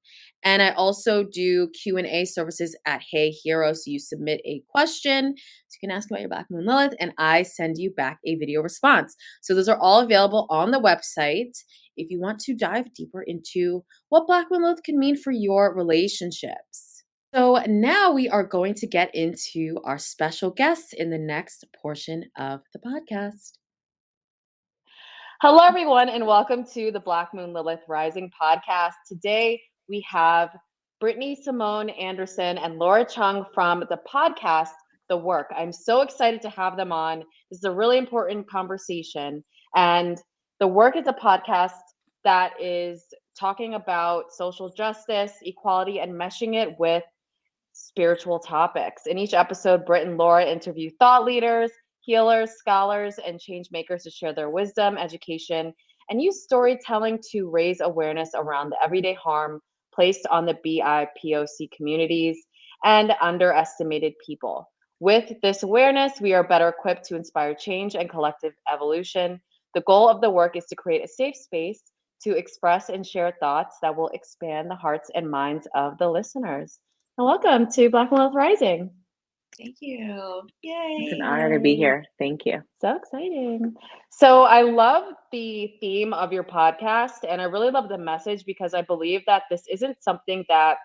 And I also do Q&A services at Hey Hero. So you submit a question, so you can ask about your Black Moon Lilith, and I send you back a video response. So those are all available on the website if you want to dive deeper into what Black Moon Lilith can mean for your relationships. So now we are going to get into our special guests in the next portion of the podcast. Hello, everyone, and welcome to the Black Moon Lilith Rising podcast. Today, we have Brittany Simone Anderson and Laura Chung from the podcast, The Work. I'm so excited to have them on. This is a really important conversation. And The Work is a podcast that is talking about social justice, equality, and meshing it with spiritual topics. In each episode, Britt and Laura interview thought leaders, healers, scholars, and change makers to share their wisdom, education, and use storytelling to raise awareness around the everyday harm placed on the BIPOC communities and underestimated people. With this awareness, we are better equipped to inspire change and collective evolution. The goal of The Work is to create a safe space to express and share thoughts that will expand the hearts and minds of the listeners. And welcome to Black Moon Lilith Rising. Thank you. Yay. It's an honor to be here. Thank you. So exciting. So I love the theme of your podcast, and I really love the message because I believe that this isn't something that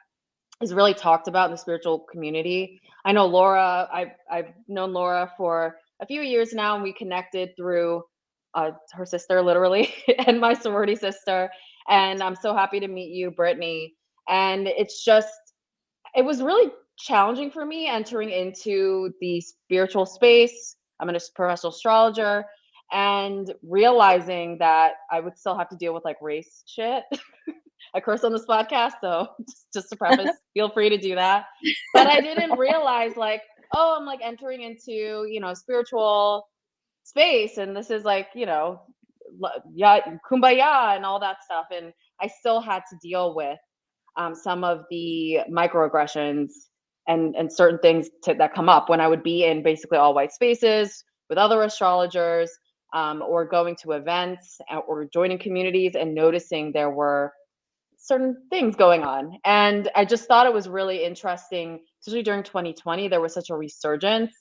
is really talked about in the spiritual community. I know Laura, I've known Laura for a few years now, and we connected through her sister, literally, and my sorority sister. And I'm so happy to meet you, Brittany. And it was really challenging for me entering into the spiritual space. I'm a professional astrologer, and realizing that I would still have to deal with like race shit. I curse on this podcast, so just to preface, feel free to do that. But I didn't realize like, oh, I'm like entering into, spiritual space, and this is like, yeah, kumbaya and all that stuff. And I still had to deal with some of the microaggressions and certain things that come up when I would be in basically all white spaces with other astrologers, or going to events or joining communities and noticing there were certain things going on. And I just thought it was really interesting, especially during 2020, there was such a resurgence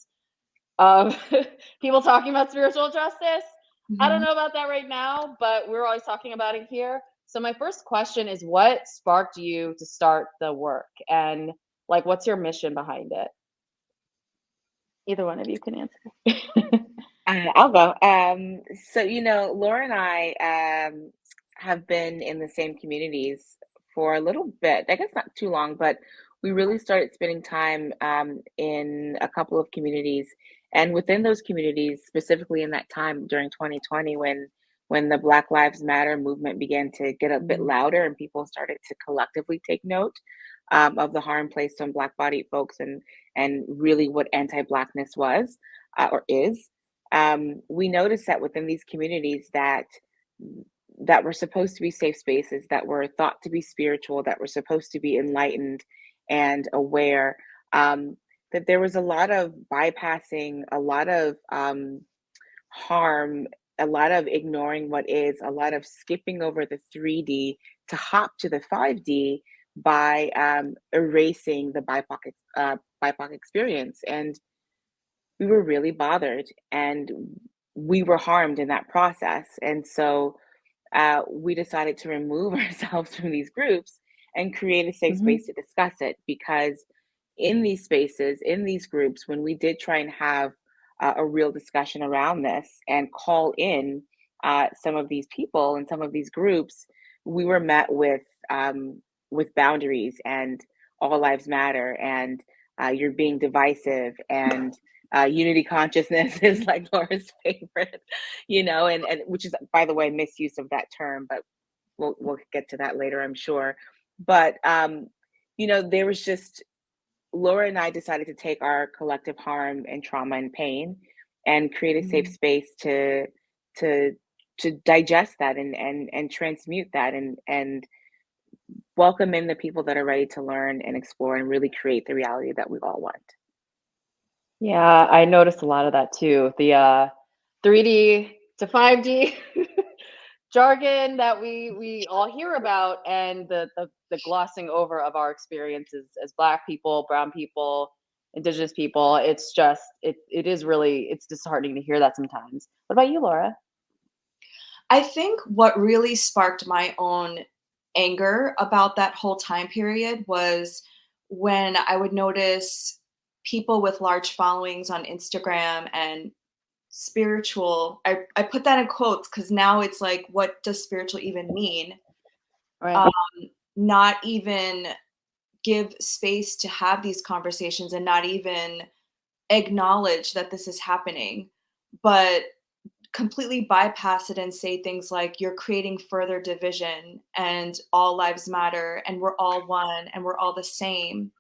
of people talking about spiritual justice. I don't know about that right now, but we're always talking about it here. So my first question is, what sparked you to start the work, and like, what's your mission behind it? Either one of you can answer. I'll go. So, Laura and I have been in the same communities for a little bit. I guess not too long, but we really started spending time in a couple of communities. And within those communities, specifically in that time during 2020, when the Black Lives Matter movement began to get a bit louder and people started to collectively take note of the harm placed on Black-bodied folks and really what anti-Blackness was or is. We noticed that within these communities that were supposed to be safe spaces, that were thought to be spiritual, that were supposed to be enlightened and aware, that there was a lot of bypassing, a lot of harm, a lot of ignoring what is, a lot of skipping over the 3D to hop to the 5D by erasing the BIPOC experience. And we were really bothered, and we were harmed in that process. And so we decided to remove ourselves from these groups and create a safe space to discuss it. Because in these spaces, in these groups, when we did try and have a real discussion around this and call in some of these people and some of these groups, we were met with boundaries and all lives matter, and you're being divisive, and unity consciousness is like Laura's favorite, and which is, by the way, misuse of that term, but we'll get to that later, I'm sure. But there was just, Laura and I decided to take our collective harm and trauma and pain and create a safe space to digest that and transmute that and welcome in the people that are ready to learn and explore and really create the reality that we all want. Yeah, I noticed a lot of that too. The 3D to 5D jargon that we all hear about, and the glossing over of our experiences as Black people, brown people, Indigenous people. It's just it is really, it's disheartening to hear that sometimes. What about you, Laura? I think what really sparked my own anger about that whole time period was when I would notice people with large followings on Instagram and spiritual. I put that in quotes because now it's like, what does spiritual even mean? Right. Not even give space to have these conversations and not even acknowledge that this is happening, but completely bypass it and say things like, you're creating further division and all lives matter and we're all one and we're all the same.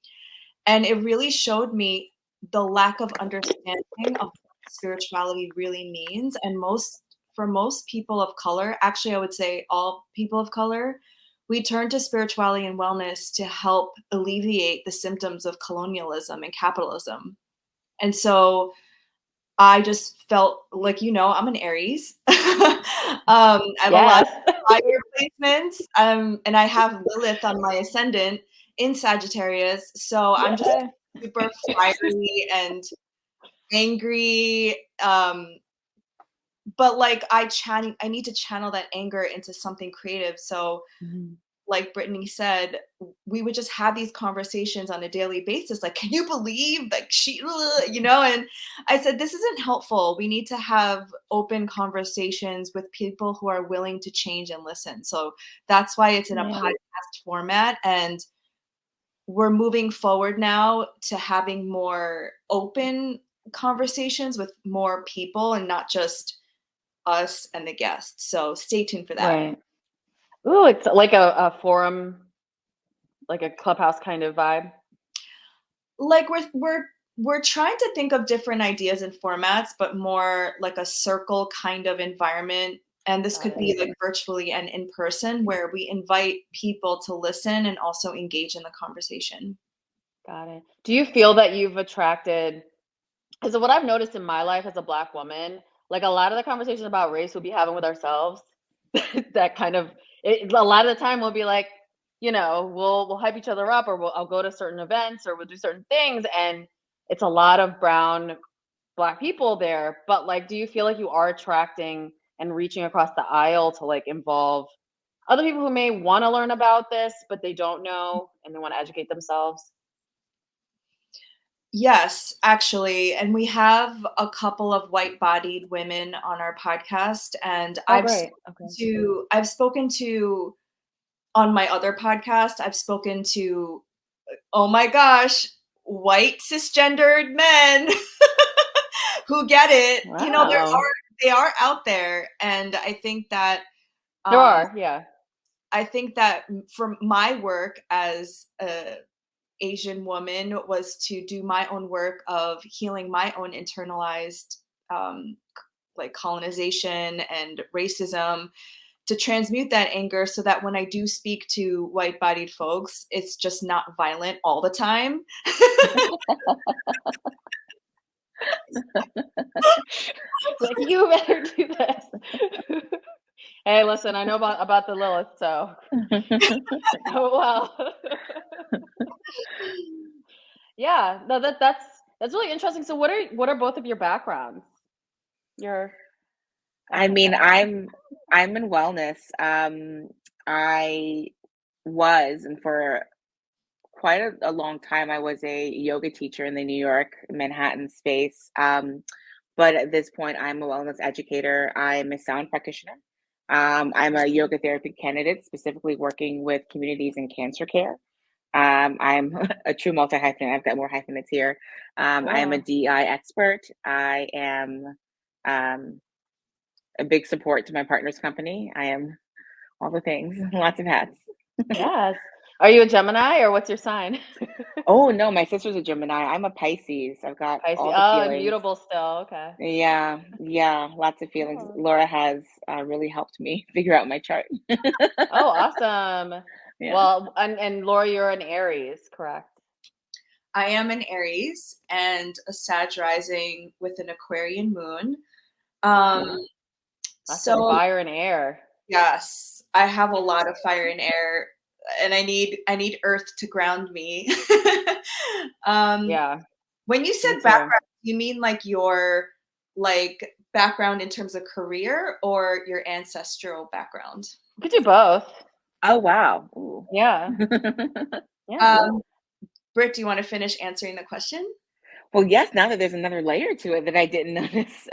And it really showed me the lack of understanding of what spirituality really means. And for most people of color, actually I would say all people of color, we turn to spirituality and wellness to help alleviate the symptoms of colonialism and capitalism. And so I just felt like, I'm an Aries. I have a lot of fire placements, and I have Lilith on my ascendant in Sagittarius. So I'm just super fiery and angry. But like I need to channel that anger into something creative. So like Brittany said, we would just have these conversations on a daily basis. Like, can you believe like and I said, this isn't helpful. We need to have open conversations with people who are willing to change and listen. So that's why it's in a podcast format. And we're moving forward now to having more open conversations with more people and not just us and the guests. So stay tuned for that. Right. Ooh, it's like a forum, like a clubhouse kind of vibe. Like we're trying to think of different ideas and formats, but more like a circle kind of environment. And this could be like virtually and in person, where we invite people to listen and also engage in the conversation. Got it. Do you feel that you've attracted, because what I've noticed in my life as a Black woman, like a lot of the conversations about race we'll be having with ourselves, that kind of, a lot of the time we'll be like, we'll hype each other up, or I'll go to certain events, or we'll do certain things, and it's a lot of brown Black people there. But like, do you feel like you are attracting and reaching across the aisle to like involve other people who may want to learn about this, but they don't know and they want to educate themselves? Yes, actually. And we have a couple of white-bodied women on our podcast. And I've spoken to on my other podcast, I've spoken to, oh my gosh, white cisgendered men who get it. Wow. They are out there. And I think that There are, yeah. I think that for my work as a Asian woman was to do my own work of healing my own internalized like colonization and racism, to transmute that anger so that when I do speak to white-bodied folks, it's just not violent all the time. Like, you better do this. Hey, listen, I know about the Lilith, so oh well. Yeah, no, that's really interesting. So what are both of your backgrounds? I mean, I'm in wellness. I was, and for quite a long time, I was a yoga teacher in the New York, Manhattan space. But at this point, I'm a wellness educator. I'm a sound practitioner. I'm a yoga therapy candidate, specifically working with communities in cancer care. I'm a true multi-hyphenate. I've got more hyphenates here. I am a DEI expert. I am a big support to my partner's company. I am all the things, lots of hats. Yes. Are you a Gemini, or what's your sign? Oh no, my sister's a Gemini. I'm a Pisces. I've got Pisces. all the feelings. Immutable still. Okay. Yeah, lots of feelings. Oh. Laura has really helped me figure out my chart. Oh, awesome. Yeah. Well, and Laura, you're an Aries, correct? I am an Aries and a Sag rising with an Aquarian moon. Lots of fire and air. Yes, I have a lot of fire and air, and I need earth to ground me. Yeah. When you said background, you mean like your like background in terms of career or your ancestral background? You could do both. Oh wow. Ooh. Yeah. Yeah. Britt, do you want to finish answering the question? Well, yes, now that there's another layer to it that I didn't notice.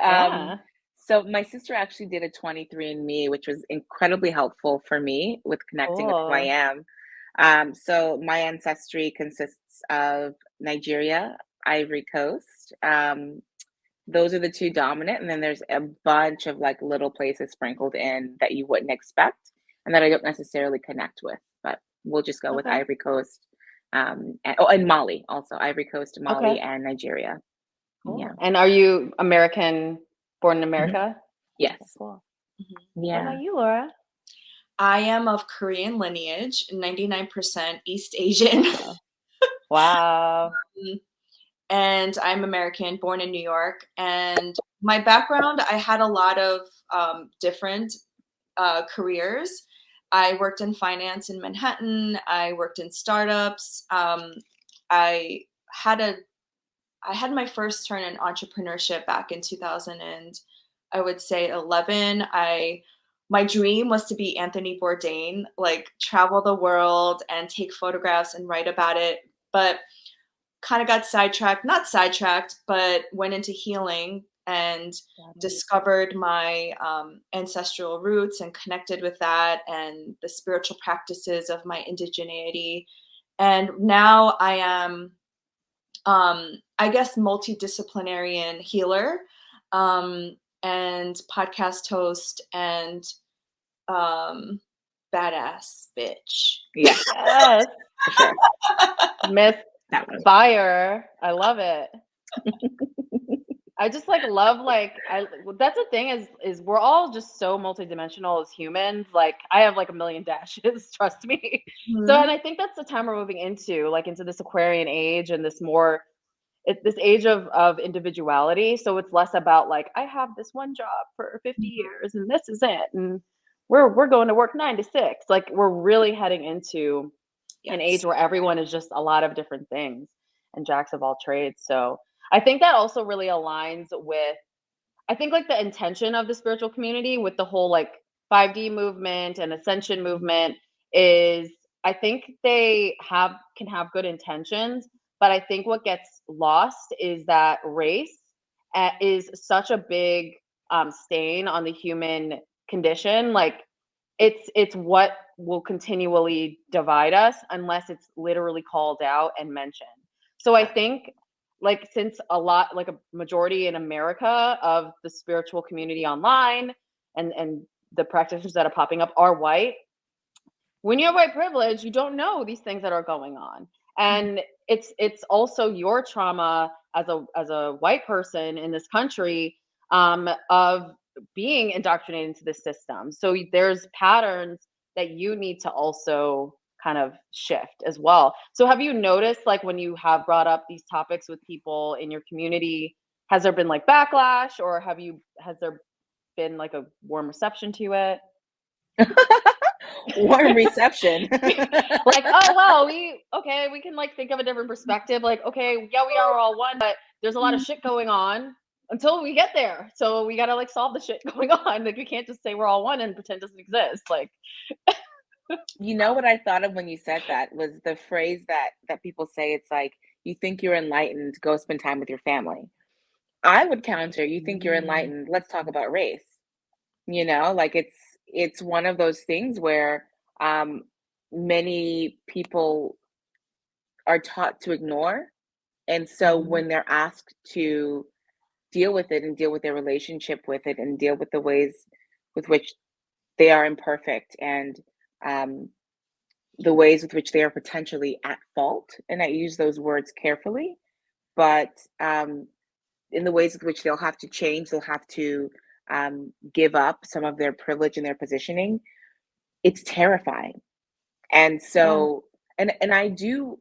So my sister actually did a 23andMe, which was incredibly helpful for me with connecting with who I am. So my ancestry consists of Nigeria, Ivory Coast. Those are the two dominant, and then there's a bunch of like little places sprinkled in that you wouldn't expect and that I don't necessarily connect with, but we'll just go with Ivory Coast. And Mali also, Ivory Coast, Mali, and Nigeria. Cool. Yeah. And are you American, born in America? Yes. Cool. Yeah. What about you, Laura? I am of Korean lineage, 99% East Asian. Wow. And I'm American, born in New York. And my background, I had a lot of different careers. I worked in finance in Manhattan. I worked in startups. I had my first turn in entrepreneurship back in 2000 and I would say 11. I my dream was to be Anthony Bourdain, like travel the world and take photographs and write about it. But kind of got sidetracked, not sidetracked, but went into healing and discovered my ancestral roots and connected with that and the spiritual practices of my indigeneity. And now I am, I guess, multidisciplinarian healer and podcast host and badass bitch. Yes, Yes. for sure. Miss That one. Fire. I love it. I just love that's the thing is we're all just so multidimensional as humans. Like I have a million dashes, trust me. So, and I think that's the time we're moving into this Aquarian age and this age of individuality. So it's less about I have this one job for 50 years and this is it. And we're going to work 9 to 6. Like we're really heading into an age where everyone is just a lot of different things and jacks of all trades. So I think that also really aligns with, I think the intention of the spiritual community with the whole 5D movement and ascension movement is, I think they can have good intentions, but I think what gets lost is that race is such a big stain on the human condition. It's what will continually divide us unless it's literally called out and mentioned. So I think since a majority in America of the spiritual community online and the practitioners that are popping up are white, when you have white privilege, you don't know these things that are going on. And it's also your trauma as a white person in this country of being indoctrinated into the system. So there's patterns that you need to also kind of shift as well. So have you noticed when you have brought up these topics with people in your community, has there been backlash, or has there been a warm reception to it? Warm reception. Oh well, we can think of a different perspective. Okay, yeah, we are all one, but there's a lot of shit going on until we get there. So we gotta solve the shit going on. We can't just say we're all one and pretend it doesn't exist. You know what I thought of when you said that was the phrase that people say. It's you think you're enlightened, go spend time with your family. I would counter, you think you're enlightened, let's talk about race. It's one of those things where many people are taught to ignore. And so when they're asked to deal with it and deal with their relationship with it and deal with the ways with which they are imperfect and the ways with which they are potentially at fault, and I use those words carefully, but in the ways with which they'll have to change, they'll have to give up some of their privilege and their positioning, it's terrifying. And so, and I do,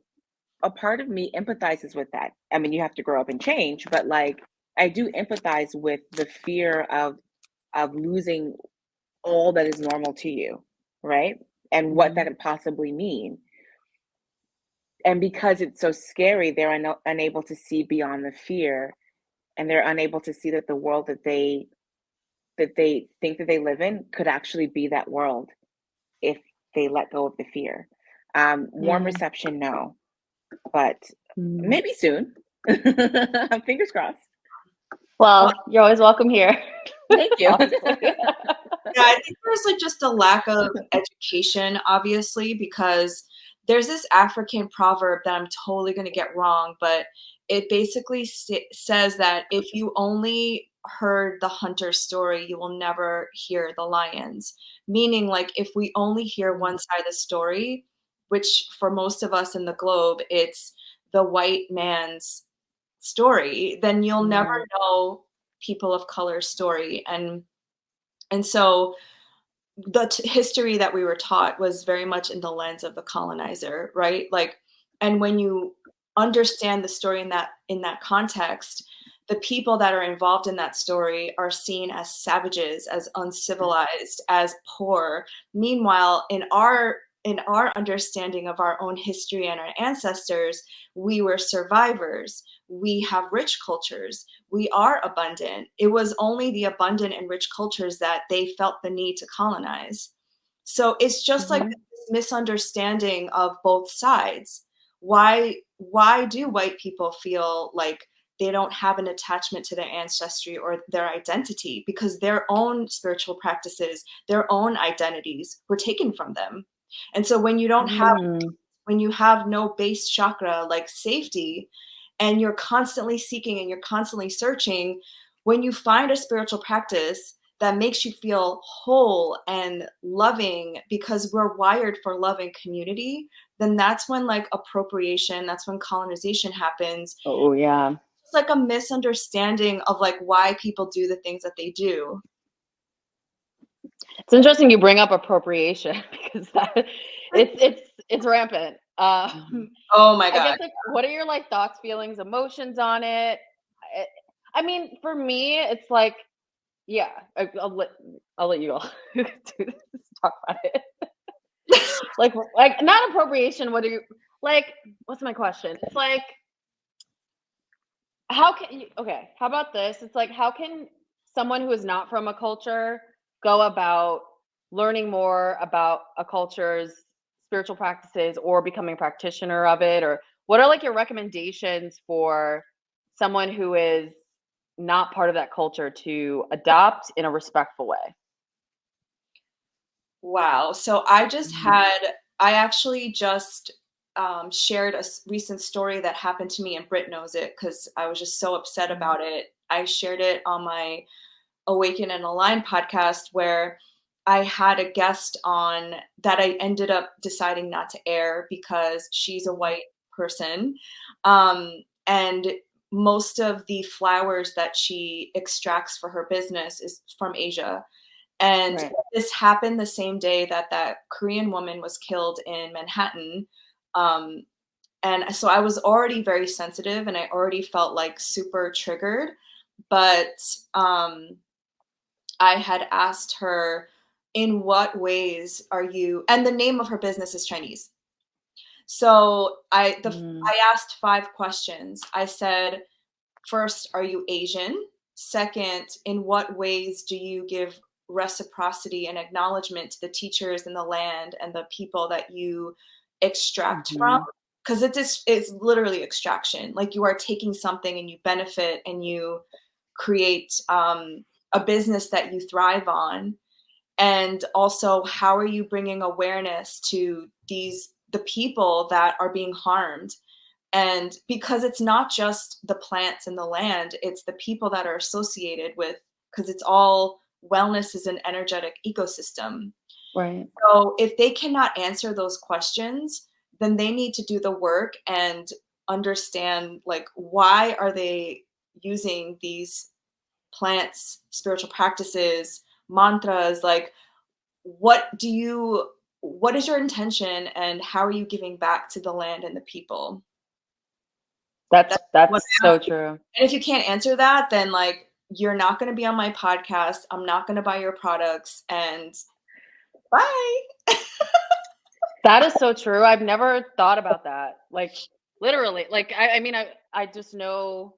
a part of me empathizes with that. I mean, you have to grow up and change, but I do empathize with the fear of losing all that is normal to you, right? And what that would possibly mean. And because it's so scary, they're unable to see beyond the fear, and they're unable to see that the world that they think that they live in could actually be that world if they let go of the fear. Warm reception, no, but maybe soon. Fingers crossed. Well, you're always welcome here. Thank you. Yeah, I think there's just a lack of education, obviously, because there's this African proverb that I'm totally going to get wrong, but it basically says that if you only heard the hunter's story, you will never hear the lion's. Meaning, if we only hear one side of the story, which for most of us in the globe, it's the white man's story, then you'll never know people of color story. And so the history that we were taught was very much in the lens of the colonizer, right? And when you understand the story in that context, the people that are involved in that story are seen as savages, as uncivilized, as poor. Meanwhile, in our understanding of our own history and our ancestors, we were survivors. we have rich cultures. We are abundant. It was only the abundant and rich cultures that they felt the need to colonize. So it's just like this misunderstanding of both sides. Why do white people feel like they don't have an attachment to their ancestry or their identity? Because their own spiritual practices, their own identities were taken from them. And so when you don't have, when you have no base chakra like safety, and you're constantly seeking and you're constantly searching, when you find a spiritual practice that makes you feel whole and loving, because we're wired for love and community, then that's when like appropriation, that's when colonization happens. Oh yeah. It's like a misunderstanding of like why people do the things that they do. It's interesting you bring up appropriation because it's rampant. Oh my God. I guess, like, what are your like thoughts, feelings, emotions on it? I mean, for me, it's like, yeah, I'll let you all talk about it. like not appropriation. What do you like? What's my question? It's like, how can you? Okay, how about this? It's like, how can someone who is not from a culture go about learning more about a culture's spiritual practices or becoming a practitioner of it? Or what are like your recommendations for someone who is not part of that culture to adopt in a respectful way? Wow. So I actually just shared a recent story that happened to me, and Britt knows it because I was just so upset about it. I shared it on my Awaken and Align podcast, where I had a guest on that I ended up deciding not to air because she's a white person. And most of the flowers that she extracts for her business is from Asia. And this happened the same day that that Korean woman was killed in Manhattan. And so I was already very sensitive and I already felt like super triggered. But I had asked her, in what ways are you, and the name of her business is Chinese. So I asked 5 questions. I said, first, are you Asian? Second, in what ways do you give reciprocity and acknowledgement to the teachers and the land and the people that you extract from? Because it's literally extraction. Like, you are taking something and you benefit and you create a business that you thrive on. And also, how are you bringing awareness to the people that are being harmed? And because it's not just the plants and the land, it's the people that are associated with, because it's all, wellness is an energetic ecosystem. Right. So if they cannot answer those questions, then they need to do the work and understand, like, why are they using these plants, spiritual practices, mantras? Like, what is your intention and how are you giving back to the land and the people? That's so true. And if you can't answer that, then like, you're not going to be on my podcast. I'm not going to buy your products, and bye. That is so true. I've never thought about that. Like, literally, like, I mean, I just know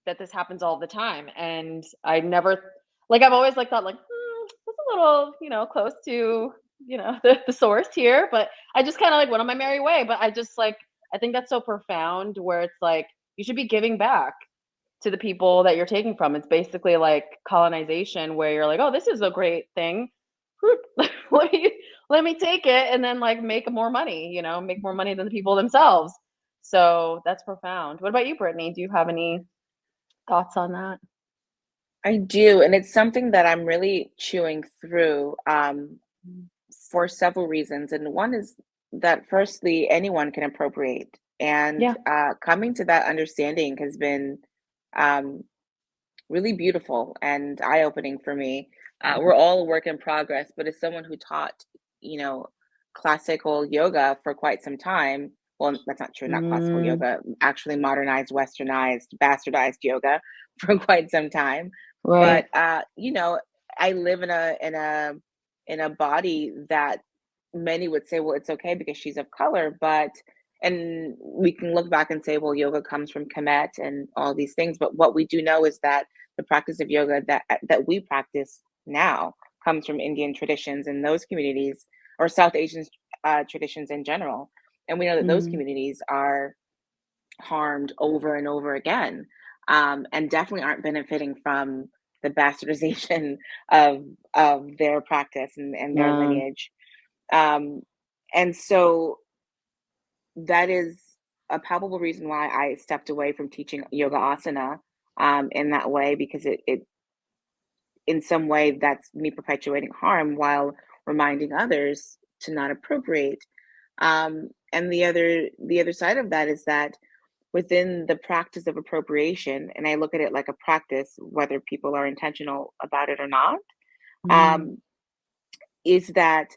that this happens all the time. And I never, like, I've always like thought like, it's a little, close to, the source here, but I just kind of like went on my merry way. But I just like, I think that's so profound, where it's like, you should be giving back to the people that you're taking from. It's basically like colonization, where you're like, oh, this is a great thing. Let me take it and then like make more money, make more money than the people themselves. So that's profound. What about you, Brittany? Do you have any thoughts on that? I do, and it's something that I'm really chewing through for several reasons. And one is that, firstly, anyone can appropriate. And coming to that understanding has been really beautiful and eye-opening for me. We're all a work in progress, but as someone who taught, classical yoga for quite some time, well, that's not true, not classical yoga, actually modernized, westernized, bastardized yoga for quite some time. Right. But I live in a body that many would say, well, it's okay because she's of color, but and we can look back and say, well, yoga comes from Kemet and all these things. But what we do know is that the practice of yoga that we practice now comes from Indian traditions and those communities, or South Asian traditions in general. And we know that those communities are harmed over and over again, and definitely aren't benefiting from the bastardization of their practice and their lineage. And so that is a palpable reason why I stepped away from teaching yoga asana in that way, because it in some way that's me perpetuating harm while reminding others to not appropriate. And the other side of that is that within the practice of appropriation, and I look at it like a practice, whether people are intentional about it or not, is that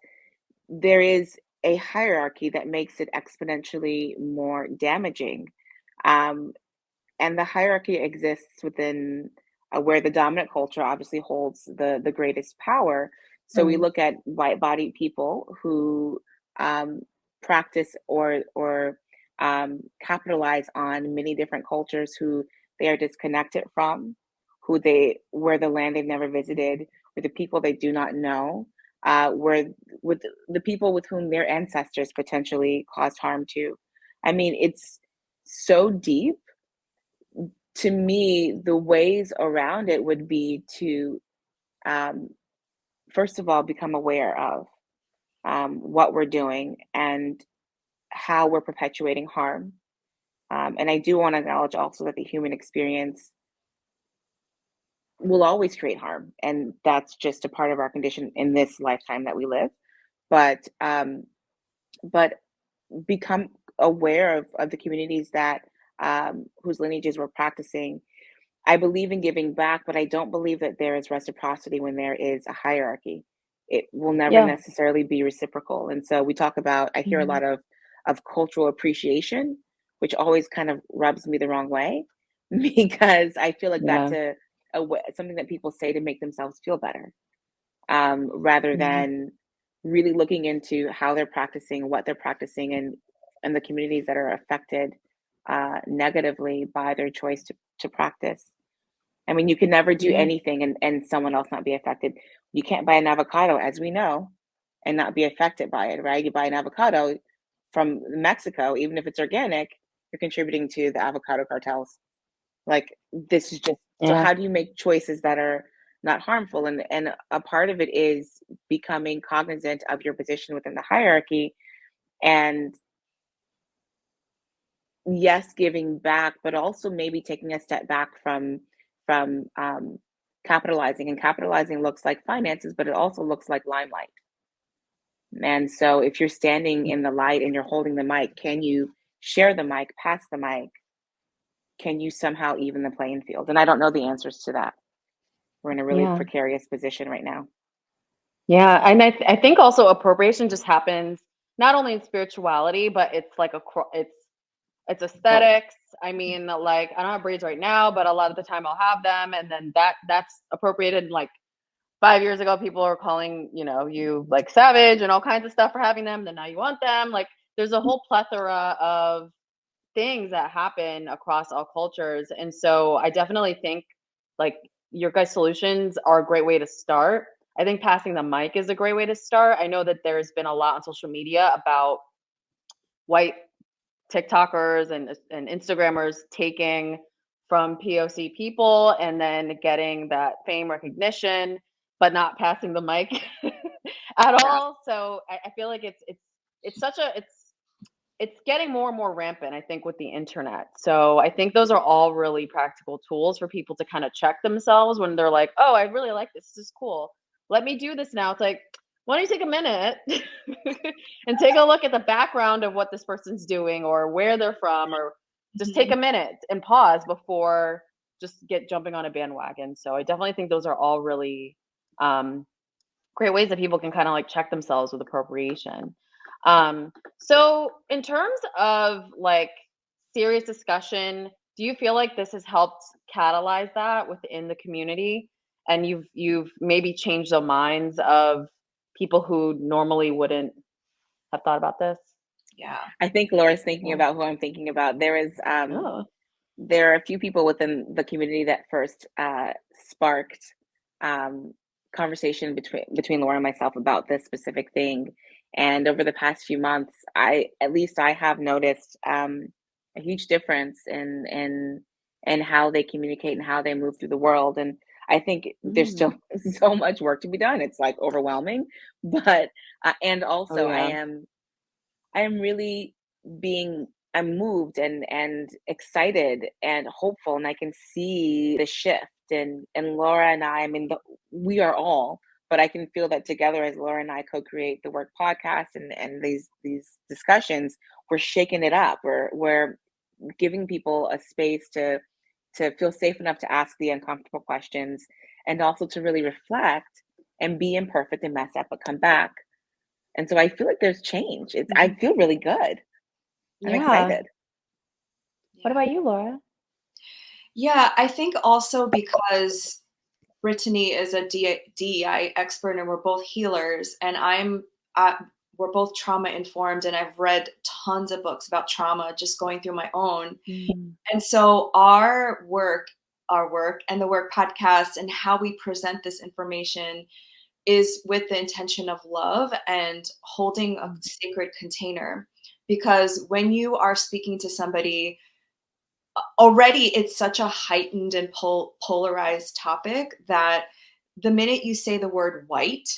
there is a hierarchy that makes it exponentially more damaging. And the hierarchy exists within where the dominant culture obviously holds the greatest power. So we look at white-bodied people who practice or capitalize on many different cultures who they are disconnected from, where the land they've never visited, where the people they do not know, where with the people with whom their ancestors potentially caused harm to. I mean, it's so deep. To me, the ways around it would be to, first of all, become aware of what we're doing and how we're perpetuating harm. And I do want to acknowledge also that the human experience will always create harm, and that's just a part of our condition in this lifetime that we live. But become aware of the communities that whose lineages we're practicing. I believe in giving back, but I don't believe that there is reciprocity when there is a hierarchy. It will never necessarily be reciprocal. And so we talk about, I hear a lot of cultural appreciation, which always kind of rubs me the wrong way, because I feel like that's something that people say to make themselves feel better, rather than really looking into how they're practicing, what they're practicing, and the communities that are affected negatively by their choice to practice. I mean, you can never do anything and someone else not be affected. You can't buy an avocado, as we know, and not be affected by it, right? You buy an avocado from Mexico, even if it's organic, you're contributing to the avocado cartels. Like, this is just, so how do you make choices that are not harmful? And a part of it is becoming cognizant of your position within the hierarchy, and yes, giving back, but also maybe taking a step back from capitalizing. And capitalizing looks like finances, but it also looks like limelight. And so if you're standing in the light and you're holding the mic, can you share the mic, pass the mic? Can you somehow even the playing field? And I don't know the answers to that. We're in a really precarious position right now. Yeah, and I think also appropriation just happens not only in spirituality, but it's like it's aesthetics. I mean, like, I don't have braids right now, but a lot of the time I'll have them, and then that's appropriated. Like 5 years ago, people were calling, you like savage and all kinds of stuff for having them. Then now you want them. Like, there's a whole plethora of things that happen across all cultures. And so I definitely think like your guys' solutions are a great way to start. I think passing the mic is a great way to start. I know that there's been a lot on social media about white TikTokers and Instagrammers taking from POC people and then getting that fame recognition, but not passing the mic at all. So I feel like it's getting more and more rampant, I think, with the internet. So I think those are all really practical tools for people to kind of check themselves when they're like, oh, I really like this. This is cool. Let me do this now. It's like, why don't you take a minute and take a look at the background of what this person's doing or where they're from, or just take a minute and pause before just jumping on a bandwagon. So I definitely think those are all really great ways that people can kind of like check themselves with appropriation. So in terms of like serious discussion, do you feel like this has helped catalyze that within the community, and you've maybe changed the minds of people who normally wouldn't have thought about this? Yeah. I think Laura's thinking about who I'm thinking about. There are a few people within the community that first sparked conversation between Laura and myself about this specific thing. And over the past few months, I have noticed a huge difference in how they communicate and how they move through the world. And I think there's still so much work to be done. It's like overwhelming, but and also I am really I'm moved and excited and hopeful, and I can see the shift. And Laura and I mean, we are all, but I can feel that together as Laura and I co-create the Work podcast and these discussions, we're shaking it up. We're giving people a space to feel safe enough to ask the uncomfortable questions, and also to really reflect and be imperfect and mess up, but come back. And so I feel like there's change. I feel really good. I'm excited. What about you, Laura? Yeah, I think also because Brittany is a DEI expert and we're both healers, and we're both trauma informed, and I've read tons of books about trauma just going through my own. And so our work and the Work podcast and how we present this information is with the intention of love and holding a sacred container. Because when you are speaking to somebody, already it's such a heightened and polarized topic that the minute you say the word white,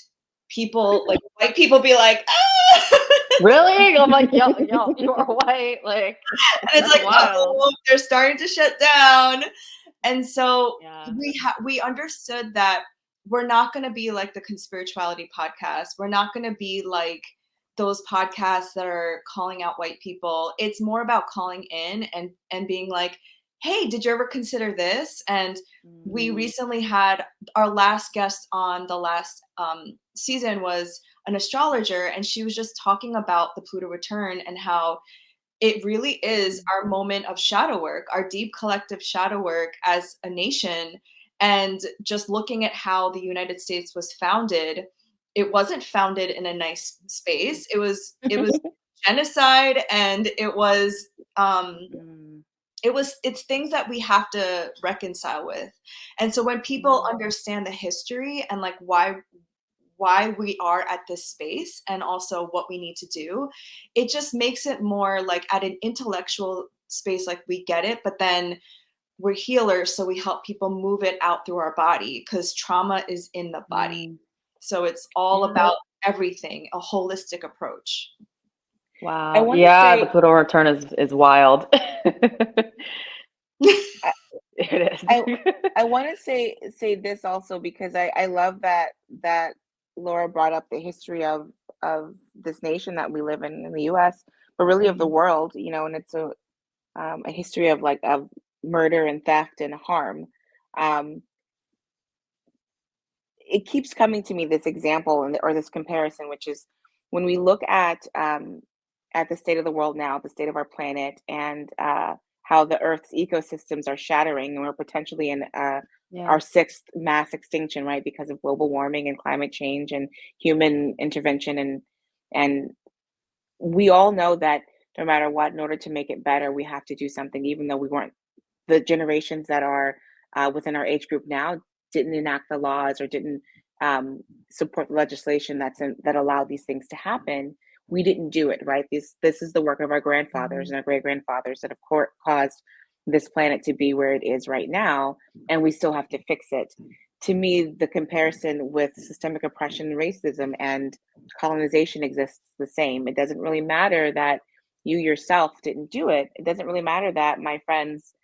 white people be like, ah! Really? I'm like, yo, you are white. Like, and it's like, oh, they're starting to shut down. And so we understood that we're not going to be like the Conspirituality podcast. We're not going to be like those podcasts that are calling out white people. It's more about calling in and being like, hey, did you ever consider this? And we recently had our last guest on the last season was an astrologer, and she was just talking about the Pluto return and how it really is our moment of shadow work, our deep collective shadow work as a nation. And just looking at how the United States was founded, it wasn't founded in a nice space. It was genocide, and it's things that we have to reconcile with. And so when people understand the history and like why we are at this space and also what we need to do, it just makes it more like at an intellectual space, like we get it, but then we're healers, so we help people move it out through our body, because trauma is in the body. So it's all about everything, a holistic approach. Wow. The Pluto return is wild. It is. I want to say this also, because I love that Laura brought up the history of this nation that we live in the US, but really of the world, and it's a history of murder and theft and harm. It keeps coming to me, this example or this comparison, which is when we look at the state of the world now, the state of our planet, and how the Earth's ecosystems are shattering, and we're potentially in our sixth mass extinction, right, because of global warming and climate change and human intervention, and we all know that no matter what, in order to make it better, we have to do something, even though we weren't, the generations that are within our age group now didn't enact the laws or didn't support the legislation that allowed these things to happen. We didn't do it, right? This is the work of our grandfathers and our great grandfathers that have caused this planet to be where it is right now, and we still have to fix it. To me, the comparison with systemic oppression, racism, and colonization exists the same. It doesn't really matter that you yourself didn't do it. It doesn't really matter that my friends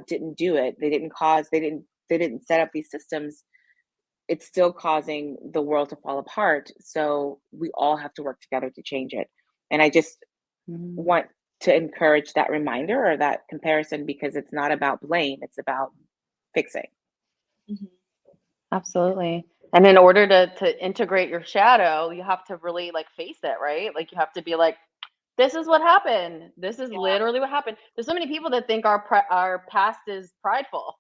didn't do it. They didn't set up these systems. It's still causing the world to fall apart. So we all have to work together to change it. And I just want to encourage that reminder or that comparison, because it's not about blame, it's about fixing. Absolutely. And in order to integrate your shadow, you have to really face it, right? Like you have to be like, this is what happened. This is literally what happened. There's so many people that think our past is prideful.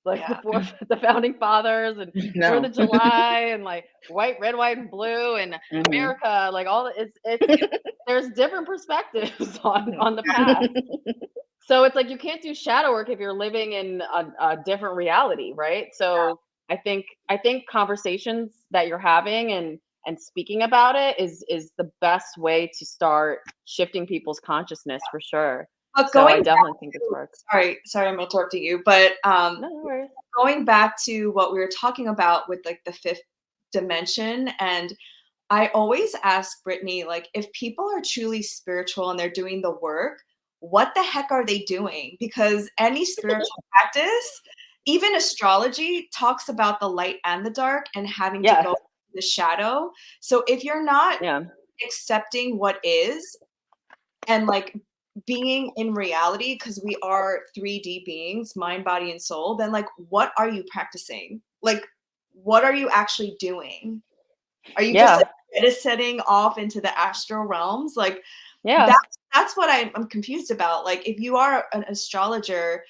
like the founding fathers and No. 4th of July and like white, red, white, and blue and America, like all it's there's different perspectives on the past. So it's like you can't do shadow work if you're living in a different reality, right? So I think conversations that you're having and speaking about it is the best way to start shifting people's consciousness for sure. But so I definitely think it's work. Sorry, I'm interrupting you, but No worries. going back to what we were talking about with like the 5th dimension, and I always ask Brittany, like, if people are truly spiritual and they're doing the work, what the heck are they doing? Because any spiritual practice, even astrology, talks about the light and the dark and having to go to the shadow. So if you're not accepting what is and like being in reality, because we are 3D beings, mind, body, and soul, then like what are you practicing? Like what are you actually doing? Are you just like, setting off into the astral realms? Like that's what I'm confused about. Like if you are an astrologer,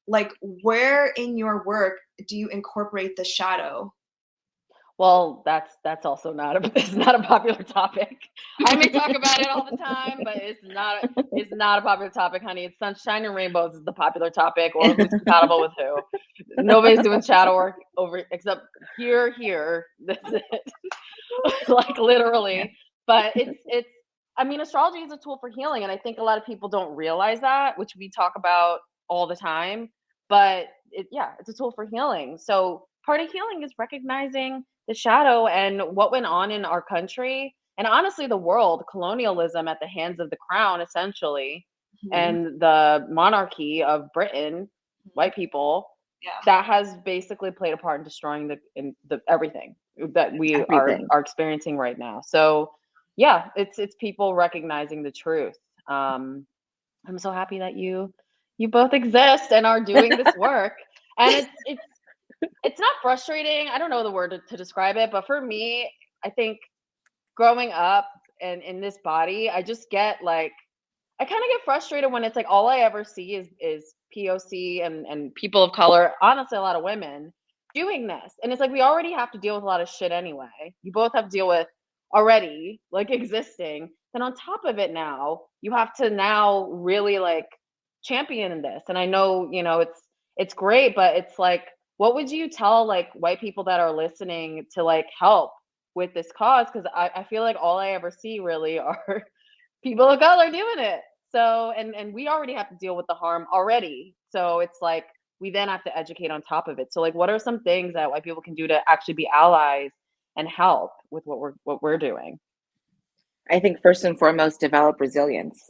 like where in your work do you incorporate the shadow? Well, that's also it's not a popular topic. I may talk about it all the time, but it's not a popular topic, honey. It's sunshine and rainbows is the popular topic, or who's compatible with who. Nobody's doing shadow work except here. That's it. Like literally. But it's I mean, astrology is a tool for healing, and I think a lot of people don't realize that, which we talk about all the time. But it's a tool for healing. So part of healing is recognizing the shadow and what went on in our country and honestly the world, colonialism at the hands of the crown essentially, and the monarchy of Britain, white people, that has basically played a part in destroying the everything that we are experiencing right now. So it's people recognizing the truth. I'm so happy that you both exist and are doing this work. And it's not frustrating. I don't know the word to describe it, but for me, I think growing up and in this body, I just get like, I kind of get frustrated when it's like all I ever see is POC and people of color, honestly, a lot of women doing this. And it's like, we already have to deal with a lot of shit anyway. You both have to deal with already like existing. Then on top of it now, you have to now really like champion this. And I know, it's great, but it's like, what would you tell like white people that are listening to like help with this cause? Because I feel like all I ever see really are people of color doing it. So and we already have to deal with the harm already. So it's like we then have to educate on top of it. So like what are some things that white people can do to actually be allies and help with what we're doing? I think first and foremost, develop resilience.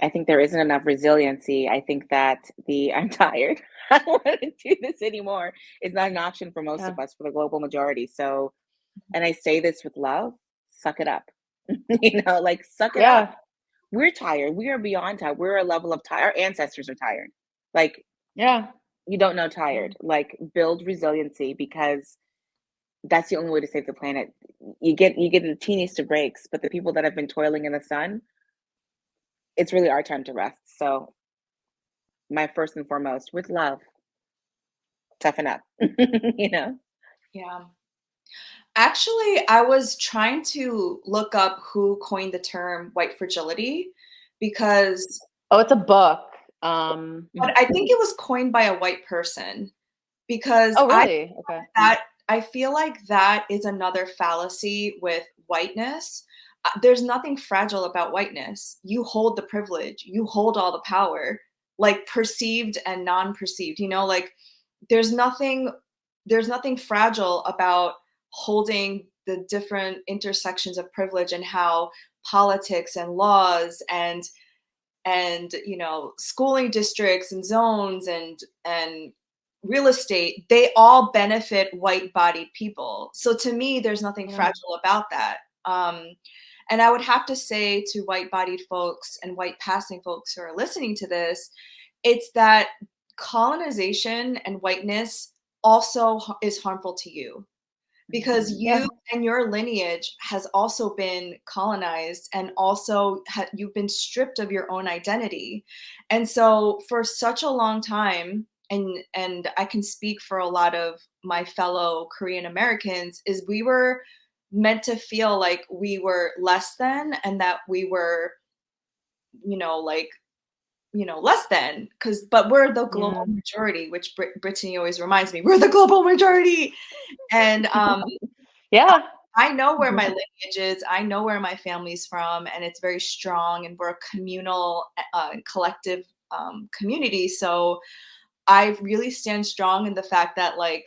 I think there isn't enough resiliency. I think that I'm tired. I don't want to do this anymore. It's not an option for most of us, for the global majority. So, and I say this with love, suck it up. Like suck it up. We're tired. We are beyond tired. We're a level of tired. Our ancestors are tired. Like, you don't know tired. Like build resiliency because that's the only way to save the planet. You get the teeniest of breaks, but the people that have been toiling in the sun, it's really our time to rest. So my first and foremost, with love, toughen up, Yeah. Actually, I was trying to look up who coined the term white fragility because... Oh, it's a book. But I think it was coined by a white person because really? I feel like that is another fallacy with whiteness. There's nothing fragile about whiteness. You hold the privilege. You hold all the power, like perceived and non-perceived. Like there's nothing fragile about holding the different intersections of privilege and how politics and laws and schooling districts and zones and real estate, they all benefit white-bodied people. So to me, there's nothing fragile about that. And I would have to say to white-bodied folks and white-passing folks who are listening to this, it's that colonization and whiteness also is harmful to you because you and your lineage has also been colonized and also you've been stripped of your own identity. And so for such a long time, and I can speak for a lot of my fellow Korean Americans, is we were meant to feel like we were less than, and that we were, less than, but we're the global majority, which Brittany always reminds me, we're the global majority. And yeah, I know where my lineage is. I know where my family's from, and it's very strong, and we're a communal, collective community. So I really stand strong in the fact that, like,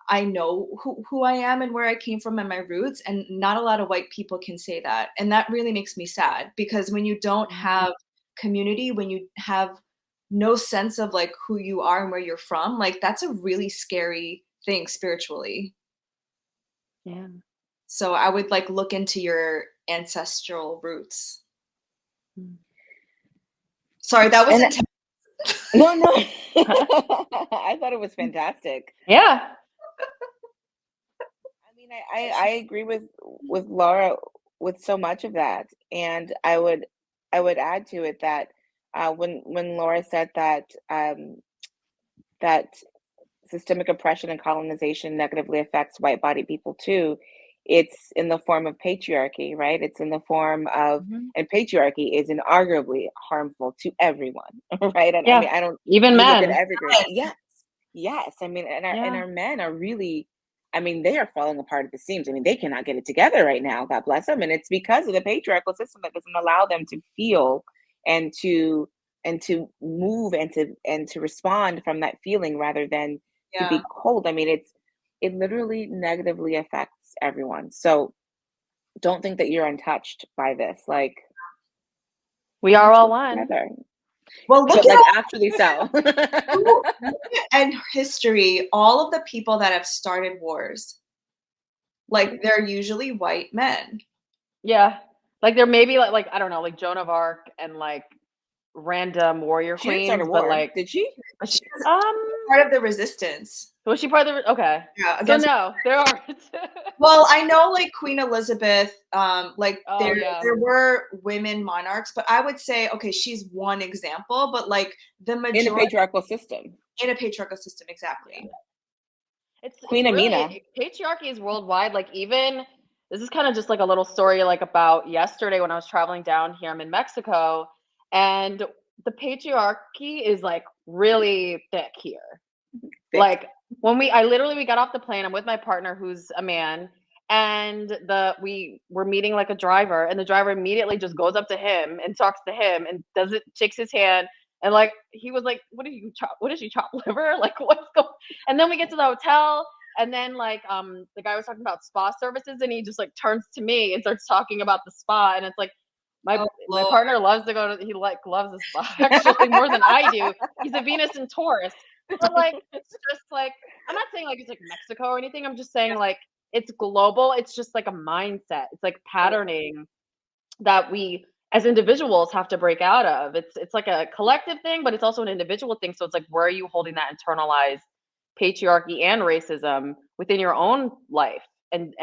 I know who I am and where I came from and my roots, and not a lot of white people can say that. And that really makes me sad, because when you don't have community, when you have no sense of like who you are and where you're from, like that's a really scary thing spiritually. Yeah. So I would like look into your ancestral roots. Sorry, that was intense. No. I thought it was fantastic. Yeah. I mean, I agree with Laura with so much of that, and I would add to it that when Laura said that that systemic oppression and colonization negatively affects white-bodied people too, it's in the form of patriarchy, right? It's in the form of, and patriarchy is inarguably harmful to everyone, right? And Yeah. I mean, I don't even look men. at every group. Yes. I mean, and our men are really, I mean, they are falling apart at the seams. I mean, they cannot get it together right now. God bless them, and it's because of the patriarchal system that doesn't allow them to feel and to move and to respond from that feeling rather than to be cold. I mean, it literally negatively affects everyone. So don't think that you're untouched by this. Like, we are all one. Together. Well, look but like actually so. And history, all of the people that have started wars, like they're usually white men. Yeah. Like there may be like I don't know, like Joan of Arc and like random warrior She didn't queens, start a but war, like did she? She was part of the resistance. Was she part of the okay? Yeah. So no, there are. Well, I know like Queen Elizabeth, there were women monarchs, but I would say, okay, she's one example, but like the majority in a patriarchal system. Exactly. It's Queen Amina. Really, patriarchy is worldwide. Like even this is kind of just like a little story like about yesterday when I was traveling down here. I'm in Mexico, and the patriarchy is like really thick here. Like when we got off the plane, I'm with my partner who's a man, and we were meeting like a driver, and the driver immediately just goes up to him and talks to him and shakes his hand, and like he was like, what did you chop liver? Like what's going? And then we get to the hotel, and then like the guy was talking about spa services, and he just like turns to me and starts talking about the spa, and it's like my partner loves to go to, he like loves the spa actually more than I do. He's a Venus and Taurus. But like it's just like, I'm not saying like it's like Mexico or anything. I'm just saying like it's global. It's just like a mindset. It's like patterning that we as individuals have to break out of. It's like a collective thing, but it's also an individual thing. So it's like, where are you holding that internalized patriarchy and racism within your own life, and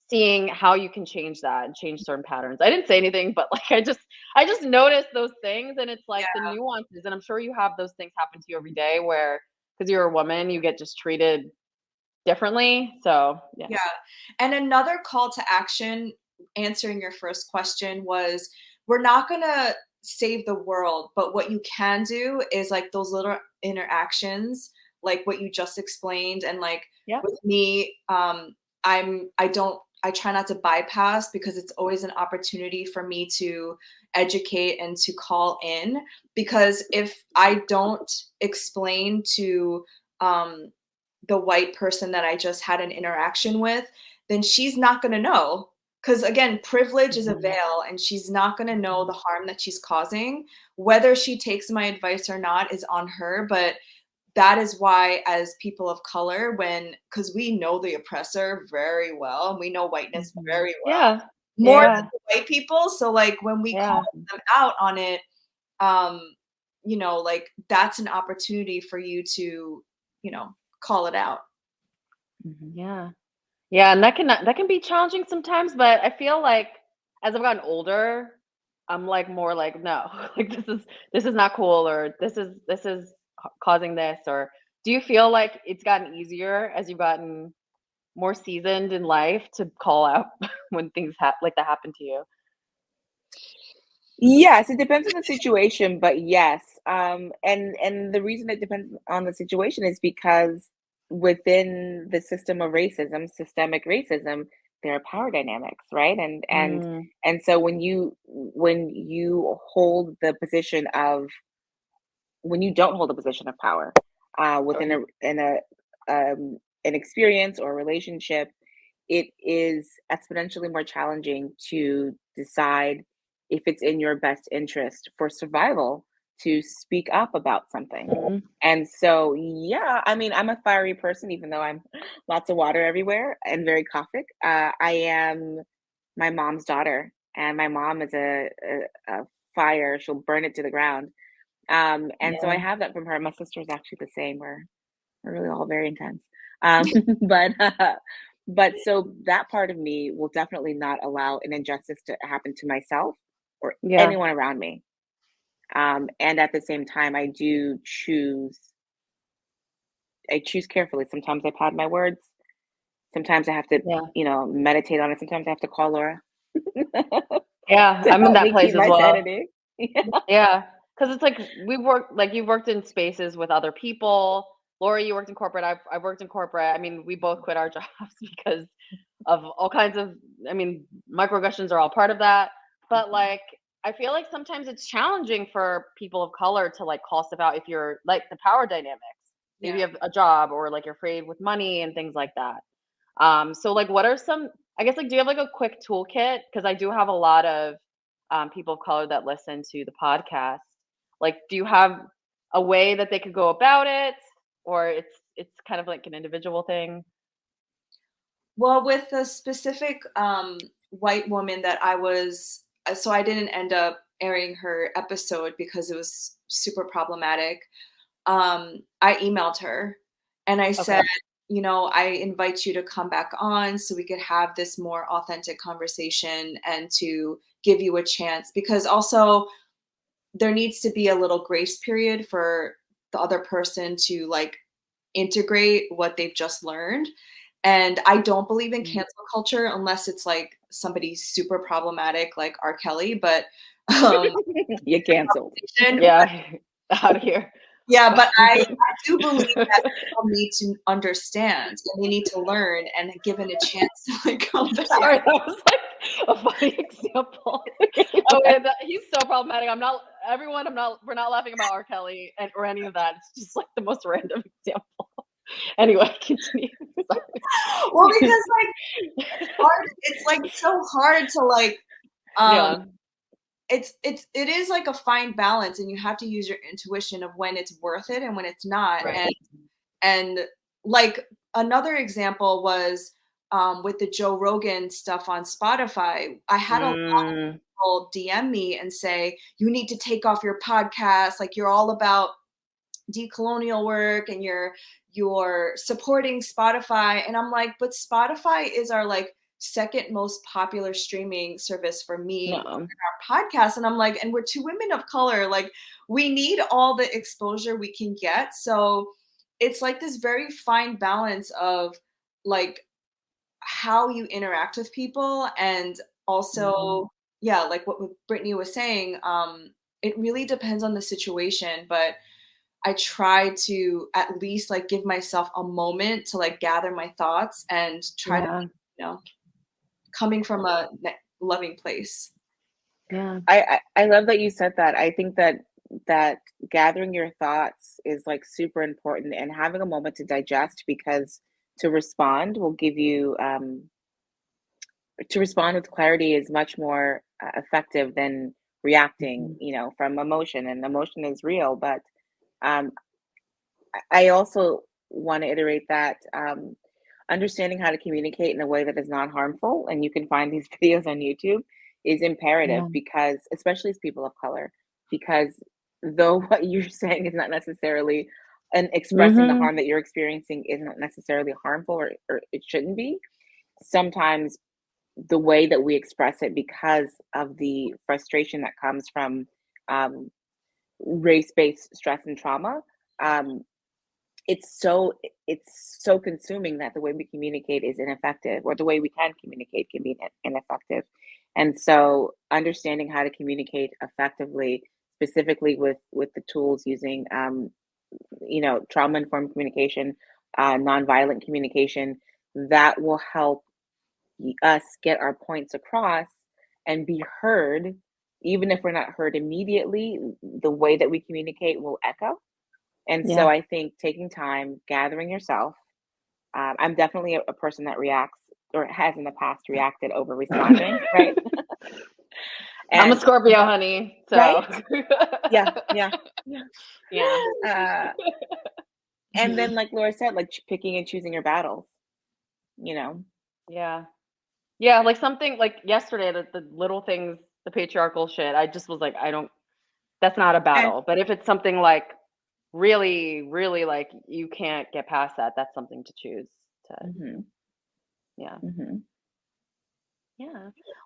seeing how you can change that and change certain patterns. I didn't say anything, but like I just noticed those things, and it's like the nuances, and I'm sure you have those things happen to you every day where because you're a woman you get just treated differently. So yeah. And another call to action, answering your first question, was we're not gonna save the world, but what you can do is like those interactions, like what you just explained, and like with me, I try not to bypass, because it's always an opportunity for me to educate and to call in, because if I don't explain to the white person that I just had an interaction with, then she's not going to know. Because again, privilege is a veil, and she's not going to know the harm that she's causing. Whether she takes my advice or not is on her, but that is why, as people of color, because we know the oppressor very well, and we know whiteness very well, more than the white people. So like when we call them out on it, like that's an opportunity for you to, call it out. Yeah, and that can be challenging sometimes, but I feel like as I've gotten older, I'm like more like, no, like this is not cool, or this is causing this? Or do you feel like it's gotten easier as you've gotten more seasoned in life to call out when things like that happen to you? Yes, it depends on the situation, but yes. And the reason it depends on the situation is because within the system of racism, systemic racism, there are power dynamics, right? Mm, And so when you hold the position of when you don't hold a position of power within right. an experience or a relationship, it is exponentially more challenging to decide if it's in your best interest for survival to speak up about something. Mm, And so, yeah, I mean, I'm a fiery person, even though I'm lots of water everywhere and very Kafic. I am my mom's daughter, and my mom is a fire. She'll burn it to the ground. And so I yeah. have that from her. My sister is actually the same. We're really all very intense. Um, but but so that part of me will definitely not allow an injustice to happen to myself or Yeah. anyone around me. And at the same time, I choose carefully. Sometimes I pad my words. Sometimes I have to, Yeah. meditate on it. Sometimes I have to call Laura Yeah. to I'm in help that me keep place as my well. sanity. Yeah. Because it's like you've worked in spaces with other people. Laura, you worked in corporate. I've worked in corporate. I mean, we both quit our jobs because of all kinds of, I mean, microaggressions are all part of that. But like, I feel like sometimes it's challenging for people of color to like call stuff out if you're like the power dynamics. Maybe Yeah. you have a job or like you're afraid with money and things like that. So like, what are some, I guess, like, do you have like a quick toolkit? Because I do have a lot of people of color that listen to the podcast. Like, do you have a way that they could go about it, or it's kind of like an individual thing? Well, with the specific white woman that so I didn't end up airing her episode because it was super problematic. I emailed her and I Okay. said, I invite you to come back on so we could have this more authentic conversation and to give you a chance, because also there needs to be a little grace period for the other person to like integrate what they've just learned. And I don't believe in Mm. cancel culture unless it's like somebody super problematic like R. Kelly, but um You're canceled. Yeah, out of here. yeah, but I do believe that people need to understand and they need to learn and given a chance to like come back. Sorry, that was like a funny example. Oh, he's so problematic. We're not laughing about R. Kelly or any of that. It's just like the most random example. Anyway, continue. Well, because like it's like so hard to like Yeah, it is like a fine balance, and you have to use your intuition of when it's worth it and when it's not. right. And like another example was with the Joe Rogan stuff on Spotify. I had a lot of Mm, people DM me and say, you need to take off your podcast, like you're all about decolonial work and you're supporting Spotify. And I'm like, but Spotify is our like second most popular streaming service for me, no. our podcast. And I'm like, and we're two women of color, like we need all the exposure we can get. So it's like this very fine balance of like how you interact with people, and Mhm. also yeah, like what Brittany was saying, it really depends on the situation, but I try to at least like give myself a moment to like gather my thoughts and try to, Yeah, coming from a loving place. yeah, I love that you said that. I think that gathering your thoughts is like super important and having a moment to digest, because to respond will give you to respond with clarity is much more effective than reacting, mhm, from emotion. And emotion is real, but um, I also want to iterate that understanding how to communicate in a way that is not harmful, and you can find these videos on YouTube, is imperative, yeah, because, especially as people of color, because though what you're saying is not necessarily, and expressing the mhm, harm that you're experiencing isn't necessarily harmful, or it shouldn't be, sometimes the way that we express it, because of the frustration that comes from um, race-based stress and trauma, it's so consuming that the way we communicate is ineffective, or the way we can communicate can be ineffective. And so understanding how to communicate effectively, specifically with the tools using trauma-informed communication, nonviolent communication, that will help us get our points across and be heard. Even if we're not heard immediately, the way that we communicate will echo. And so I think taking time, gathering yourself. I'm definitely a person that reacts, or has in the past reacted over responding, right? I'm a Scorpio, honey. So right? Yeah. And then, like Laura said, like picking and choosing your battles, Yeah, like something like yesterday, the little things, the patriarchal shit, I just was like, that's not a battle. But if it's something like really, really like you can't get past that, that's something to choose to. Yeah.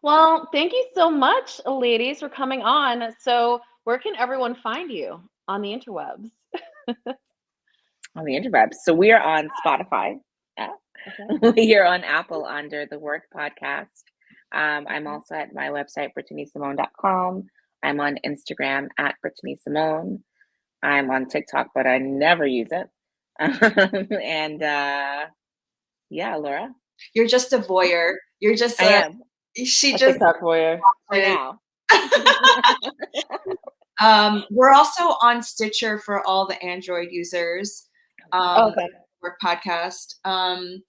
Well, thank you so much, ladies, for coming on. So where can everyone find you on the interwebs? On the interwebs. So we are on Spotify. We are on Apple under the Work Podcast. I'm also at my website, BrittanySimone.com. I'm on Instagram at Brittany Simone. I'm on TikTok, but I never use it. And Laura. You're just a voyeur. You're just I am. She a just TikTok voyeur for now. We're also on Stitcher for all the Android users. Work Podcast. And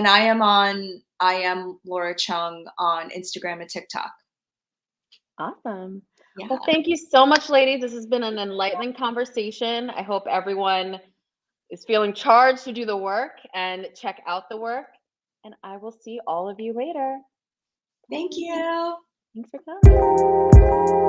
I am Laura Chung on Instagram and TikTok. Awesome. Yeah. Well, thank you so much, ladies. This has been an enlightening conversation. I hope everyone is feeling charged to do the work and check out the work. And I will see all of you later. Thank you. Thanks for coming.